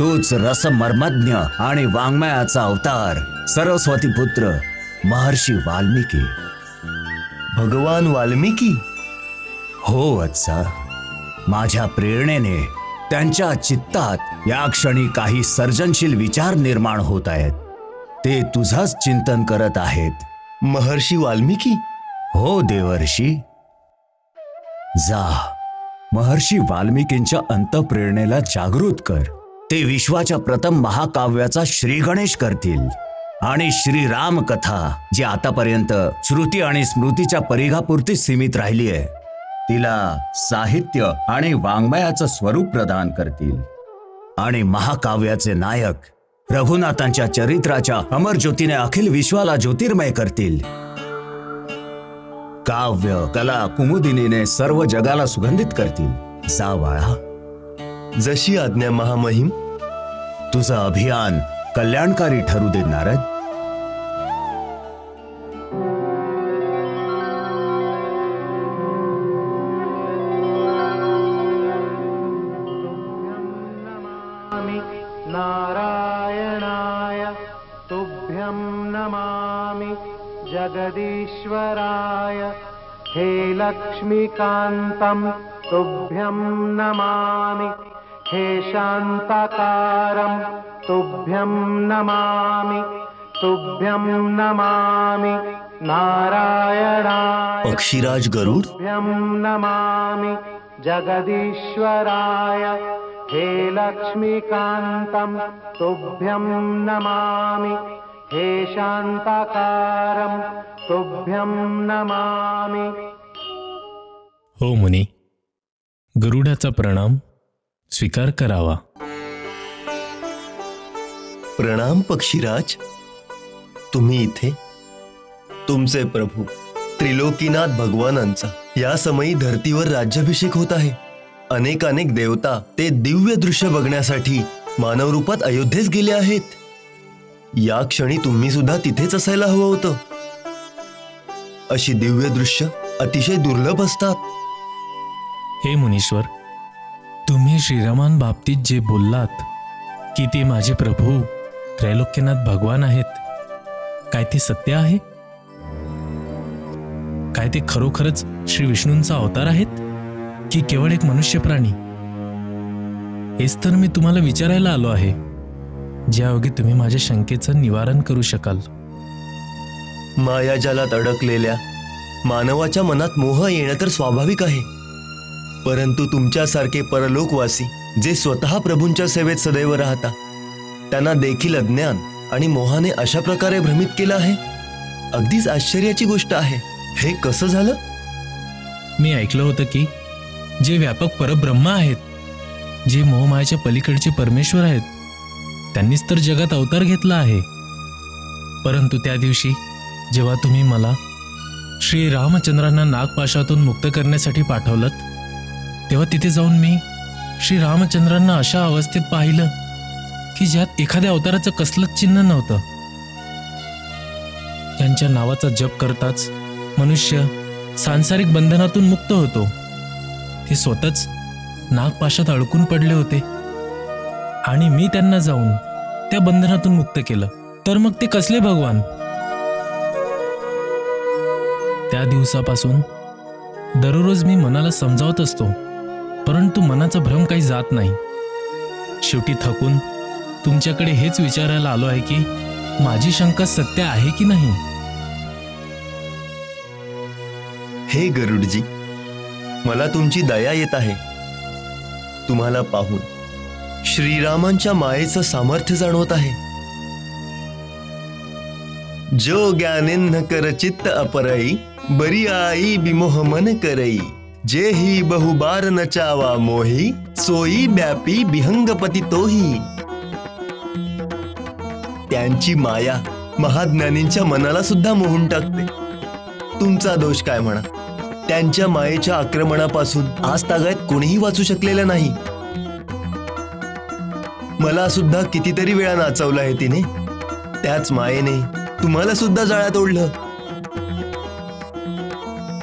तोच रसमर्मज्ञ आणि वाङ्मयाचा अवतार, सरस्वती पुत्र महर्षी वाल्मिकी. भगवान वाल्मिकी? हो वत्सा, माझ्या प्रेरणेने त्यांच्या चित्तात या क्षणी काही सर्जनशील विचार निर्माण होत आहेत. ते तुझंच चिंतन करत आहेत. महर्षी वाल्मिकी? हो देवर्षी. जा, महर्षी वाल्मिकींच्या अंतःप्रेरणेला जागृत कर. ते विश्वाच्या प्रथम महाकाव्याचा श्रीगणेश करतील आणि श्रीराम कथा, जी आतापर्यंत श्रुती आणि स्मृतीच्या परिघापुरती सीमित राहिली आहे, तिला साहित्य आणि वाङ्मयाचं स्वरूप प्रदान करतील. आणि महाकाव्याचे नायक रघुनाथांच्या चरित्राच्या अमर ज्योतीने अखिल विश्वाला ज्योतिर्मय करतील. काव्य कला कुमुदिनीने सर्व जगाला सुगंधित करतील. जा बाळा. जशी आज्ञा महामहिम. तुझं अभियान कल्याणकारी ठरू दे नारद. नारायणाय तुभ्यं नमामि जगदीश्वराय. हे लक्ष्मीकान्तं तुभ्यं नमामि. हे शान्ताकारं तुभ्यं नमामि. तुभ्यं नमामि नारायणाय पक्षीराज गरुड तुभ्यं नमामि जगदीश्वराय हे लक्ष्मीकान्तं तुभ्यं नमामि हे शान्ताकारं तुभ्यं नमामि। हो मुनी, गरुडाचा प्रणाम स्वीकार करावा। प्रणाम पक्षीराज, तुम्ही इथे? तुमचे प्रभू त्रिलोकीनाथ भगवानांचा या समयी धरतीवर राज्याभिषेक होत आहे। अनेक अनेक देवता ते दिव्य दृश्य बघण्यासाठी मानव रूपात अयोध्येस गेले आहेत। या क्षणी तुम्ही सुद्धा तिथेच असायला हवं होतं। अशी दिव्य दृश्य अतिशय दुर्लभ असतात। हे मुनीश्वर, तुम्ही श्रीरामान बाबतीत जे बोललात की ते माझे प्रभू त्रैलोक्यनाथ भगवान आहेत, काय ते सत्य आहे? काय ते खरोखरच श्री विष्णूंचा अवतार आहेत की केवळ एक मनुष्य प्राणी? हेच तर मी तुम्हाला विचारायला आलो आहे, ज्यायोगे तुम्ही माझ्या शंकेचं निवारण करू शकाल। मायाजालात अडकलेल्या मानवाच्या मनात मोह येणं तर स्वाभाविक आहे, परंतु तुमच्यासारखे परलोकवासी जे स्वतः प्रभूंच्या सेवेत सदैव राहता, त्यांना देखील अज्ञान आणि मोहाने अशा प्रकारे भ्रमित केलं आहे। अगदीच आश्चर्याची गोष्ट आहे। हे कसं झालं? मी ऐकलं होतं की जे व्यापक परब्रह्म आहेत, जे मोहमायाच्या पलीकडचे परमेश्वर आहेत, त्यांनीच तर जगात अवतार घेतला आहे। परंतु त्या दिवशी जेव्हा तुम्ही मला श्री रामचंद्रांना नागपाशातून मुक्त करण्यासाठी पाठवलं, तेव्हा तिथे जाऊन मी श्री रामचंद्रांना अशा अवस्थेत पाहिलं की ज्यात एखाद्या अवताराचं कसलंच चिन्ह नव्हतं। त्यांच्या नावाचा जप करताच मनुष्य सांसारिक बंधनातून मुक्त होतो। ते स्वतःच नागपाशात अडकून पडले होते आणि मी त्यांना जाऊन त्या बंधनातून मुक्त केलं। तर मग ते कसले भगवान? त्या दिवसापासून दररोज मी मनाला समजावत असतो, परंतु मनाचा भ्रम काही जात नाही। शेवटी थकून तुमच्याकडे हेच विचारायला आलो आहे की माझी शंका सत्य आहे की नाही। हे गरुडजी, मला तुमची दया येत आहे। तुम्हाला पाहून श्रीरामांच्या मायेचं सामर्थ्य जाणवत आहे। जो ज्ञानेन कर चित्त अपरई, बरी आई बिमोह मन करई, जे ही बहुबार नचावा मोही, सोई व्यापी बिहंगपती तोही। त्यांची माया महाज्ञानींच्या मनाला सुद्धा मोहून टाकते। तुमचा दोष काय म्हणा, त्यांच्या मायेच्या आक्रमणापासून आज तागायत कोणीही वाचू शकलेलं नाही। मला सुद्धा कितीतरी वेळा नाचवलं आहे तिने। त्याच मायेने तुम्हाला सुद्धा जाळ्यात ओढलं।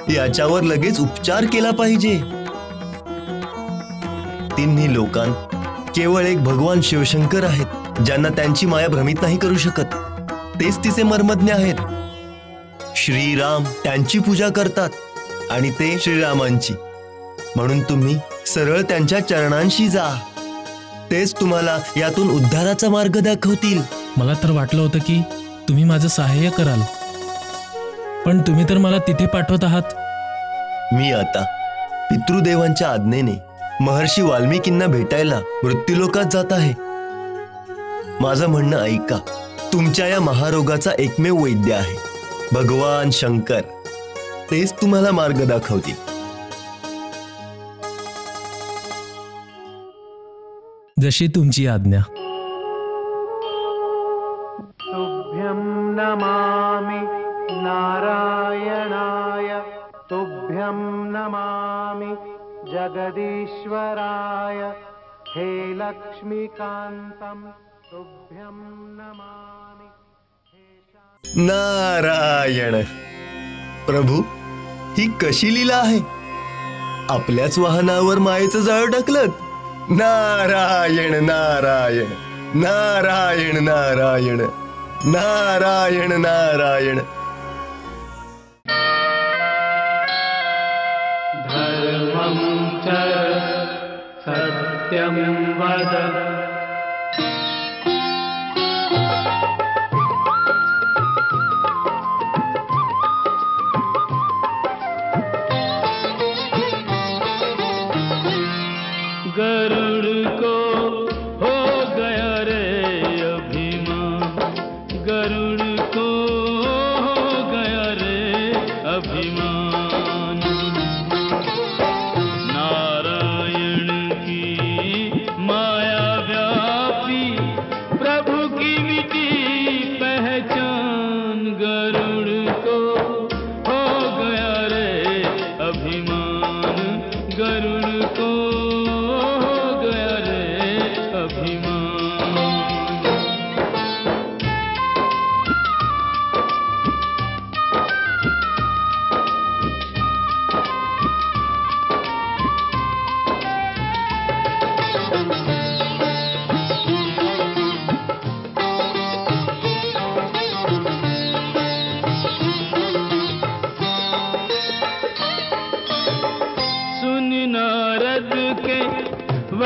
याच्यावर लगेच उपचार केला पाहिजे। तिन्ही लोकांत केवळ एक भगवान शिवशंकर आहेत, ज्यांना त्यांची माया भ्रमित नाही करू शकत। तेच तिचे मर्मज्ञ आहेत। श्रीराम त्यांची पूजा करतात आणि ते श्रीरामांची, म्हणून तुम्ही सरळ त्यांच्या चरणांशी जा। तेच तुम्हाला यातून उद्धाराचा मार्ग दाखवतील। मला तर वाटलं होतं की तुम्ही माझं सहाय्य कराल, पण तुम्ही तर मला तिथे पाठवत आहात। मी आता पितृदेवांच्या आज्ञेने महर्षी वाल्मिकींना भेटायला मृत्यूलोकात जात आहे। माझं म्हणणं ऐका। तुमच्या या महारोगाचा एकमेव वैद्य आहे भगवान शंकर। तेच तुम्हाला मार्ग दाखवतील। जशी तुमची आज्ञा। तुभ्यं नमामि नारायणाय, तुभ्यं नमामि जगदीश्वराय, हे लक्ष्मीकान्तं तुभ्यं नमामि। नारायण। प्रभू, ही कशी लीला आहे? आपल्याच वाहनावर मायेचं जाळ टाकलत। नारायण नारायण नारायण नारायण नारायण नारायण। धर्मं चर सत्यं वद,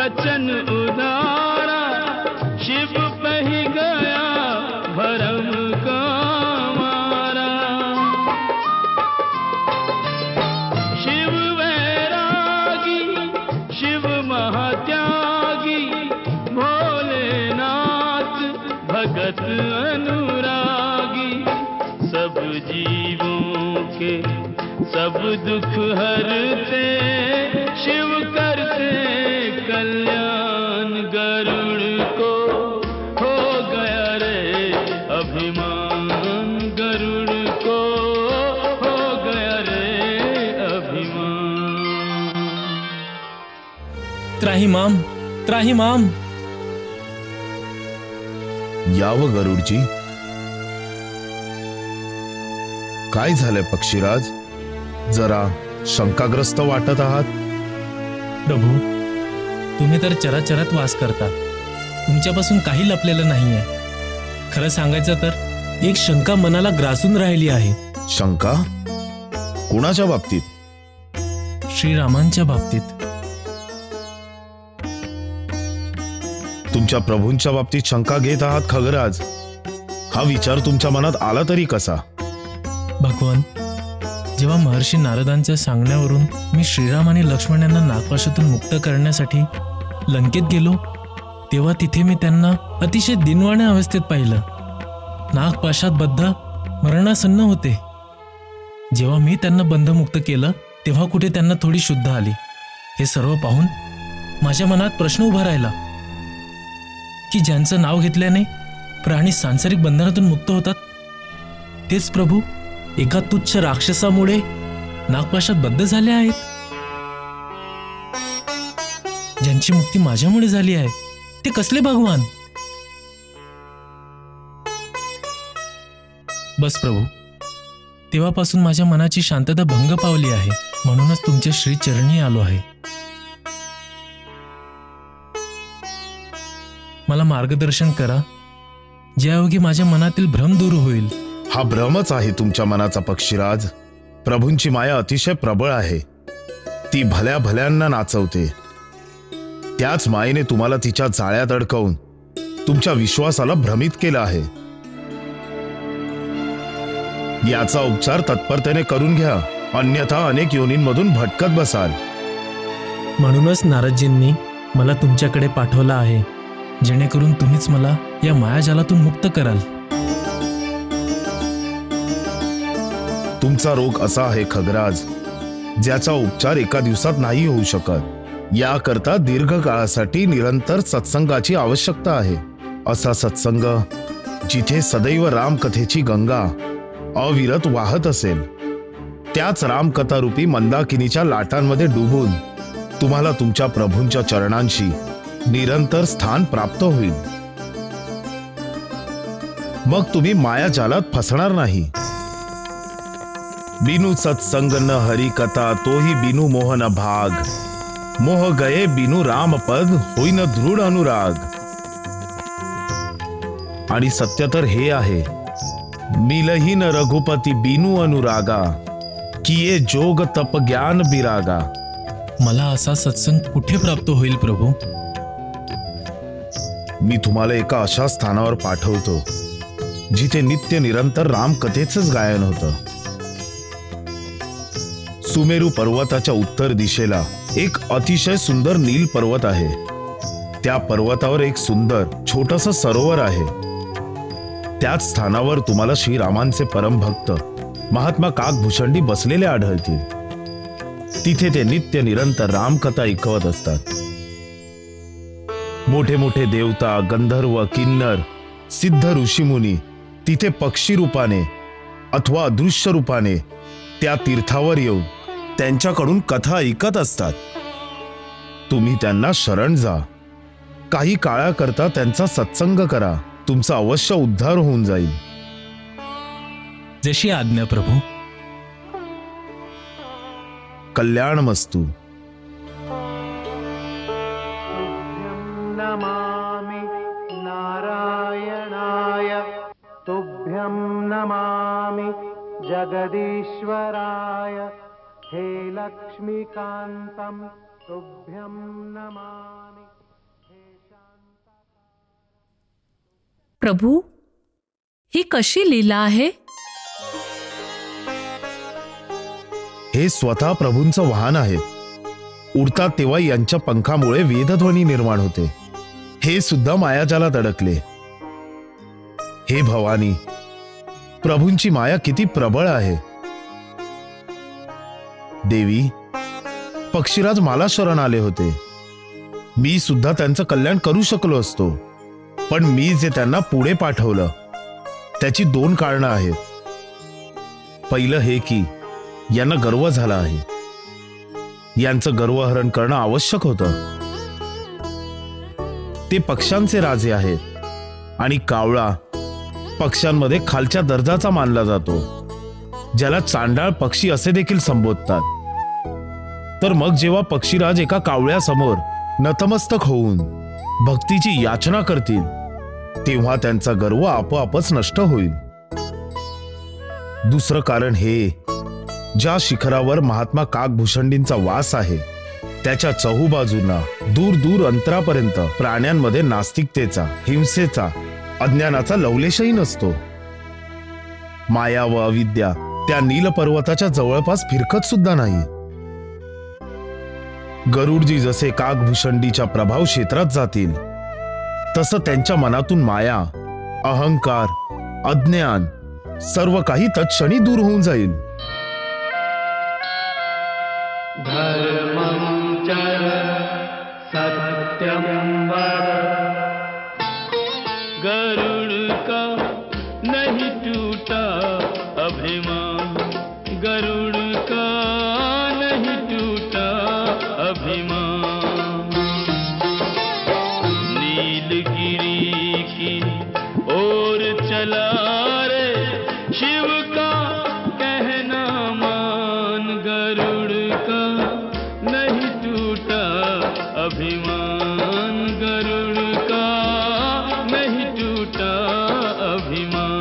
वचन उदारा शिव पे ही गया भरम का मारा। शिव वैरागी शिव महात्यागी भोलेनाथ भगत अनुरागी, सब जीवों के सब दुख हरते शिव करते कल्याण। गरुड़ को हो गया रे अभिमान, गरुड़ को हो गया रे अभिमान। त्राहिमाम त्राहिमाम। याव गरुडजी, काय झालंय पक्षीराज? जरा शंकाग्रस्त वाटत आहात. प्रभू, तुम्ही तर चराचरात वास करता, तुमच्यापासून काही लपलेलं नाहीये. खरं सांगायचं तर एक शंका मनाला ग्रासून राहिली आहे. शंका? कुणाच्या बाबतीत? श्रीरामांच्या बाबतीत. तुमच्या प्रभूंच्या बाबतीत शंका घेत आहात खगराज? हा विचार तुमच्या मनात आला तरी कसा? भगवान, जेव्हा महर्षी नारदांच्या सांगण्यावरून मी श्रीराम आणि लक्ष्मण यांना नागपाशातून मुक्त करण्यासाठी लंकेत गेलो, तेव्हा तिथे मी त्यांना अतिशय दिनवाण्या अवस्थेत पाहिलं. नागपाशात बद्ध मरणासन्न होते. जेव्हा मी त्यांना बंधमुक्त केलं तेव्हा कुठे त्यांना थोडी शुद्ध आली. हे सर्व पाहून माझ्या मनात प्रश्न उभा राहिला की ज्यांचं नाव घेतल्याने प्राणी सांसारिक बंधनातून मुक्त होतात, तेच प्रभू एका तुच्छ राक्षसामुळे नागपाशात बद्ध झाले आहेत. ज्यांची मुक्ती माझ्यामुळे झाली आहे ते कसले भगवान? बस प्रभू, तेव्हापासून माझ्या मनाची शांतता भंग पावली आहे. म्हणूनच तुमच्या श्री चरणी आलो आहे. मला मार्गदर्शन करा, ज्यायोगी माझ्या मनातील भ्रम दूर होईल. हा भ्रमच आहे तुमच्या मनाचा पक्षीराज. प्रभूंची माया अतिशय प्रबळ आहे. ती भल्या भल्यांना नाचवते. त्याच मायेने तुम्हाला तिच्या जाळ्यात अडकवून तुमच्या विश्वासाला भ्रमित केलं आहे. याचा उपचार तत्परतेने करून घ्या, अन्यथा अनेक योनींमधून भटकत बसाल. म्हणूनच नारदजींनी मला तुमच्याकडे पाठवलं आहे, जेणेकरून तुम्हीच मला या मायाजालातून मुक्त कराल. तुमचा रोग असा आहे खगराज, ज्याचा उपचार एका दिवसात नाही होऊ शकत. याकरता दीर्घ काळासाठी निरंतर सत्संगाची आवश्यकता आहे. असा सत्संग जिथे सदैव रामकथेची गंगा अविरत वाहत असेल, त्याच रामकथारूपी मंदाकिनीच्या लाटांमध्ये डुबून तुम्हाला तुमच्या प्रभूंच्या चरणांशी निरंतर स्थान प्राप्त होईल. मग तुम्ही मायाजालात फसणार नाही. बिनु सत्संग न हरि कथा, तोही बिनु मोहन भाग. मोह गये बिनु राम पद, होईन दृढ अनुराग. आणि सत्य तर हे आहे, मिलहीन रघुपती बिनु अनुरागा, किये जोग तप ज्ञान बिरागा. मला असा सत्संग कुठे प्राप्त होईल प्रभू? मी तुम्हाला एका अशा स्थानावर पाठवतो जिथे नित्य निरंतर रामकथेचंच गायन होतं. सुमेरू पर्वताच्या उत्तर दिशेला एक अतिशय सुंदर नील पर्वत आहे. त्या पर्वतावर एक सुंदर छोटंसं सरोवर आहे. त्याच स्थानावर तुम्हाला श्रीरामांचे परमभक्त महात्मा काकभूषणी बसलेले आढळतील. तिथे ते नित्य निरंतर रामकथा ऐकवत असतात. मोठे मोठे देवता, गंधर्व, किन्नर, सिद्ध ऋषीमुनी तिथे पक्षी रूपाने अथवा अदृश्य रूपाने त्या तीर्थावर येऊन त्यांच्याकडून कथा ऐकत असतात. तुम्ही त्यांना शरण जा. काही काळाकरता त्यांचा सत्संग करा. तुमचा अवश्य उद्धार होऊन जाईल. जशी आज्ञा प्रभू. कल्याणमस्तु. नमामि नारायणाय, तुभ्यं नमामि जगदीश्वराय. हे लक्ष्मीकान्तं तुभ्यं नमामि. प्रभू, ही कशी लीला आहे? हे स्वतः प्रभूंचं वाहन आहे. उडतात तेव्हा यांच्या पंखामुळे वेदध्वनी निर्माण होते. हे सुद्धा मायाजालात अडकले. हे भवानी, प्रभूंची माया किती प्रबळ आहे. देवी, पक्षीराज मला शरण आले होते. मी सुद्धा त्यांचं कल्याण करू शकलो असतो, पण मी जे त्यांना पुढे पाठवलं त्याची 2 कारणं आहेत. पहिलं हे की यांना गर्व झाला आहे. यांचं गर्वहरण करणं आवश्यक होतं. ते पक्ष्यांचे राजे आहेत आणि कावळा पक्ष्यांमध्ये खालच्या दर्जाचा मानला जातो, ज्याला चांडाळ पक्षी असे देखील संबोधतात. तर मग जेव्हा पक्षीराज एका कावळ्यासमोर नतमस्तक होऊन भक्तीची याचना करतील, तेव्हा त्यांचा गर्व आपोआपच नष्ट होईल. दुसरं कारण हे, ज्या शिखरावर महात्मा काकभूषंडींचा वास आहे त्याच्या चहूबाजूंना दूर दूर अंतरापर्यंत प्राण्यांमध्ये नास्तिकतेचा, हिंसेचा, अज्ञानाचा लवलेशही नसतो. माया व अविद्या त्या नील पर्वताच्या जवळपास फिरकत सुद्धा नाही. गरुडजी जसे काकभूषंडीच्या प्रभाव क्षेत्रात जातील, तसं त्यांच्या मनातून माया, अहंकार, अज्ञान सर्व काही तत्क्षणी दूर होऊन जाईल. धर्मं चर सत्यं वद, गरुड़ का नहीं टूटा अभिमान, गरुड़ का नहीं टूटा अभिमान. नीलगिरी की ओर चला रे शिव का कहना मान, गरुड़ का नहीं टूटा अभिमान, गरुड़ का नहीं टूटा अभिमान.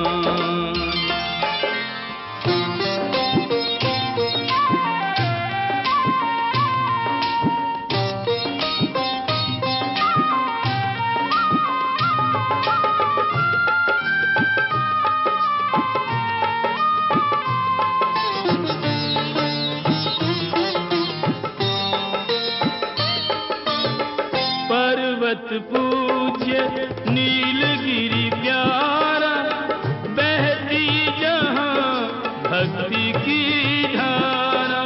पर्वत पूज्य नीलगिरी प्यारा, बहती जहां भक्ति की धारा.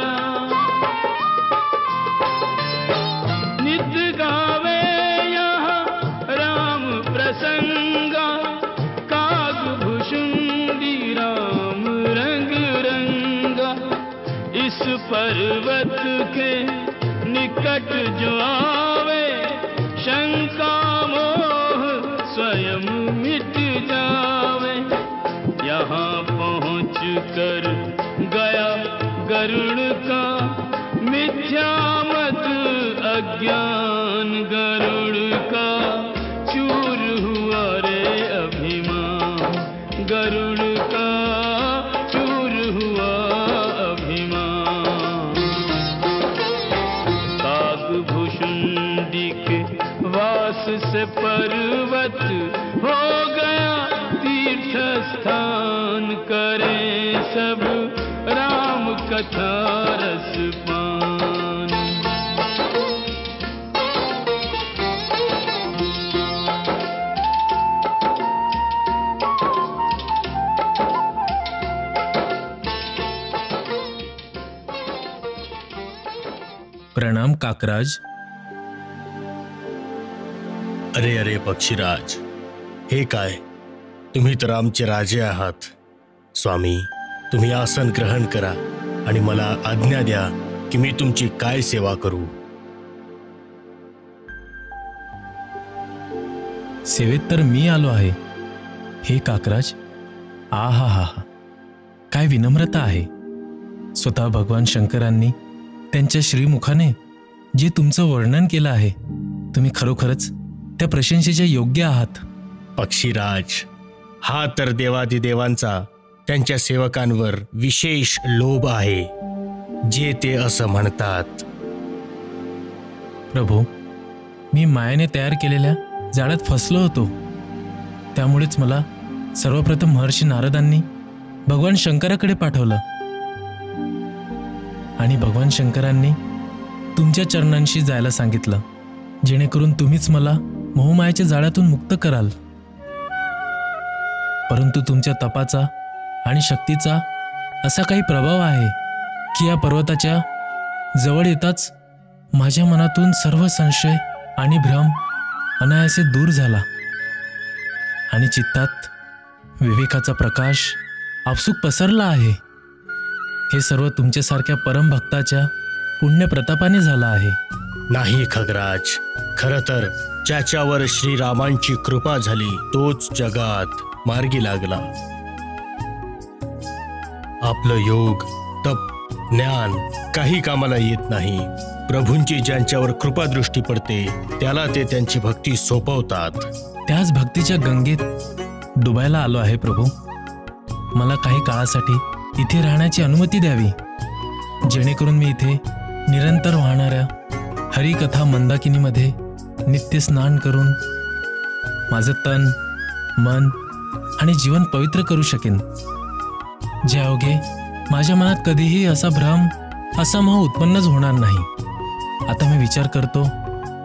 नित गावे यहाँ राम प्रसंगा, काकभूषुंडी राम रंग रंगा. इस पर्वत के निकट जो आवे, शंका मोह स्वयं मिट जावे. यहाँ पहुँच कर गया गरुड़ का मिथ्या मत अज्ञान, गरुड़ का चूर हुआ रे अभिमान, गरुड़ का चूर हुआ अभिमान. काकभूषुंडी के वास से पर्वत हो गया तीर्थ स्थान, करें सब राम कथा रस पान. प्रणाम काकराज. अरे अरे पक्षीराज, हे काय, तुम्ही तर आमचे राजे आहात. स्वामी, तुम्ही आसन ग्रहण करा आणि मला आज्ञा द्या की मी तुमची काय सेवा करू. सेवेत तर मी आलो आहे. हे काकराज, आहा हा हा, काय विनम्रता आहे. स्वतः भगवान शंकरांनी त्यांच्या श्रीमुखाने जे तुमचं वर्णन केलं आहे, तुम्ही खरोखरच त्या प्रशंसेच्या योग्य आहात. पक्षीराज, हा तर देवादिदेवांचा त्यांच्या सेवकांवर विशेष लोभ आहे, जे ते असं म्हणतात. प्रभू, मी मायेने तयार केलेल्या जाळ्यात फसलो होतो. त्यामुळेच मला सर्वप्रथम महर्षी नारदांनी भगवान शंकराकडे पाठवलं आणि भगवान शंकरांनी तुमच्या चरणांशी जायला सांगितलं, जेणेकरून तुम्हीच मला मोहमायाच्या जाळ्यातून मुक्त कराल. परंतु तुमच्या तपाचा आणि शक्तीचा असा काही प्रभाव आहे की या पर्वताच्या जवळ येताच माझ्या मनातून सर्व संशय आणि भ्रम अनायासे दूर झाला आणि चित्तात विवेकाचा प्रकाश आपसूक पसरला आहे. हे सर्व तुमच्यासारख्या परमभक्ताच्या पुण्यप्रतापाने झालं आहे. नाही खगराज, खरं तर ज्याच्यावर श्रीरामांची कृपा झाली तोच जगात मार्गी लागला. आपलं योग, तप, ज्ञान काही कामाला येत नाही. प्रभूंची ज्यांच्यावर कृपादृष्टी पडते त्याला ते त्यांची भक्ती सोपवतात. त्याच भक्तीच्या गंगेत डुबायला आलो आहे प्रभू. मला काही काळासाठी इथे राहण्याची अनुमती द्यावी, जेणेकरून मी इथे निरंतर वाहणाऱ्या हरिकथा मंदाकिनीमध्ये नित्य स्नान करून माझं तन, मन आणि जीवन पवित्र करू शकेन. ज्यायोगे माझ्या मनात कधीही असा भ्रम, असा मोह उत्पन्नच होणार नाही. आता मी विचार करतो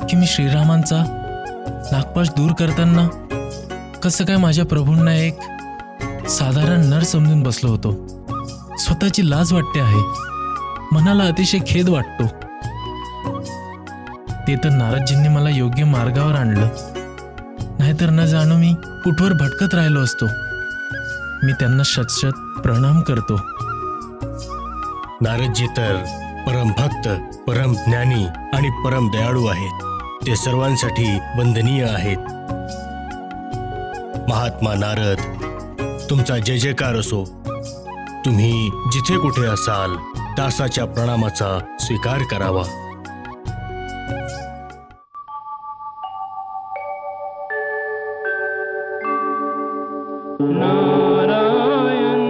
की मी श्रीरामांचा नागपाश दूर करताना कसं काय माझ्या प्रभूंना एक साधारण नर समजून बसलो होतो. स्वतःची लाज वाटते आहे, मनाला अतिशय खेद वाटतो. ते तर नारदजींनी मला योग्य मार्गावर आणलं, नाहीतर न जाणू मी कुठवर भटकत राहिलो असतो. मी त्यांना शतशत प्रणाम करतो. नारदजी तर परमभक्त, परम ज्ञानी आणि परम दयाळू आहेत. ते सर्वांसाठी वंदनीय आहेत. महात्मा नारद, तुमचा जय जयकार असो. तुम्ही जिथे कुठे असाल दासाच्या प्रणामाचा स्वीकार करावा. नारायण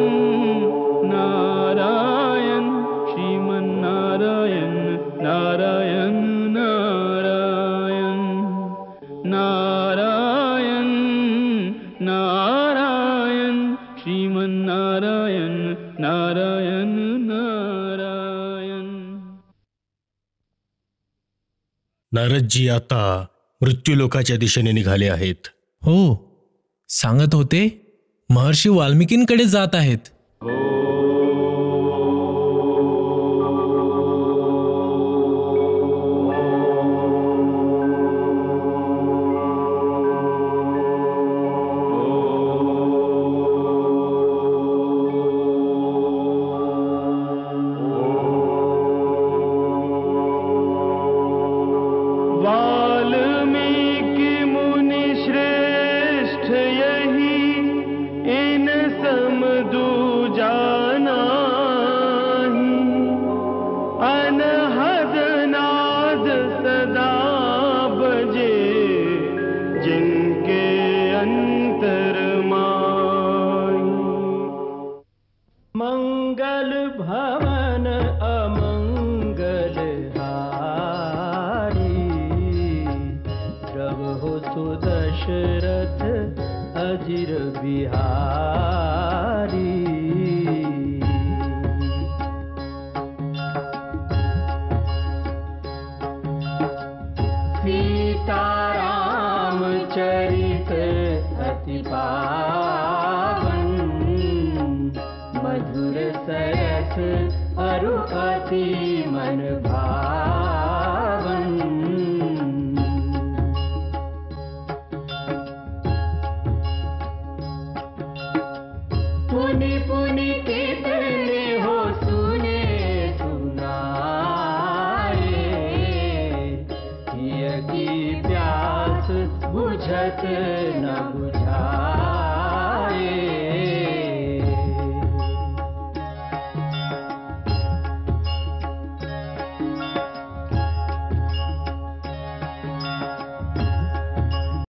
नारायण श्रीमन्नारायण नारायण नारायण नारायण नारायण श्रीमन्नारायण नारायण नारायण. नारदजी आता मृत्यूलोकाच्या दिशेने निघाले आहेत. हो, सांगत होते महर्षी वाल्मिकींकडे जात आहेत. बुझत न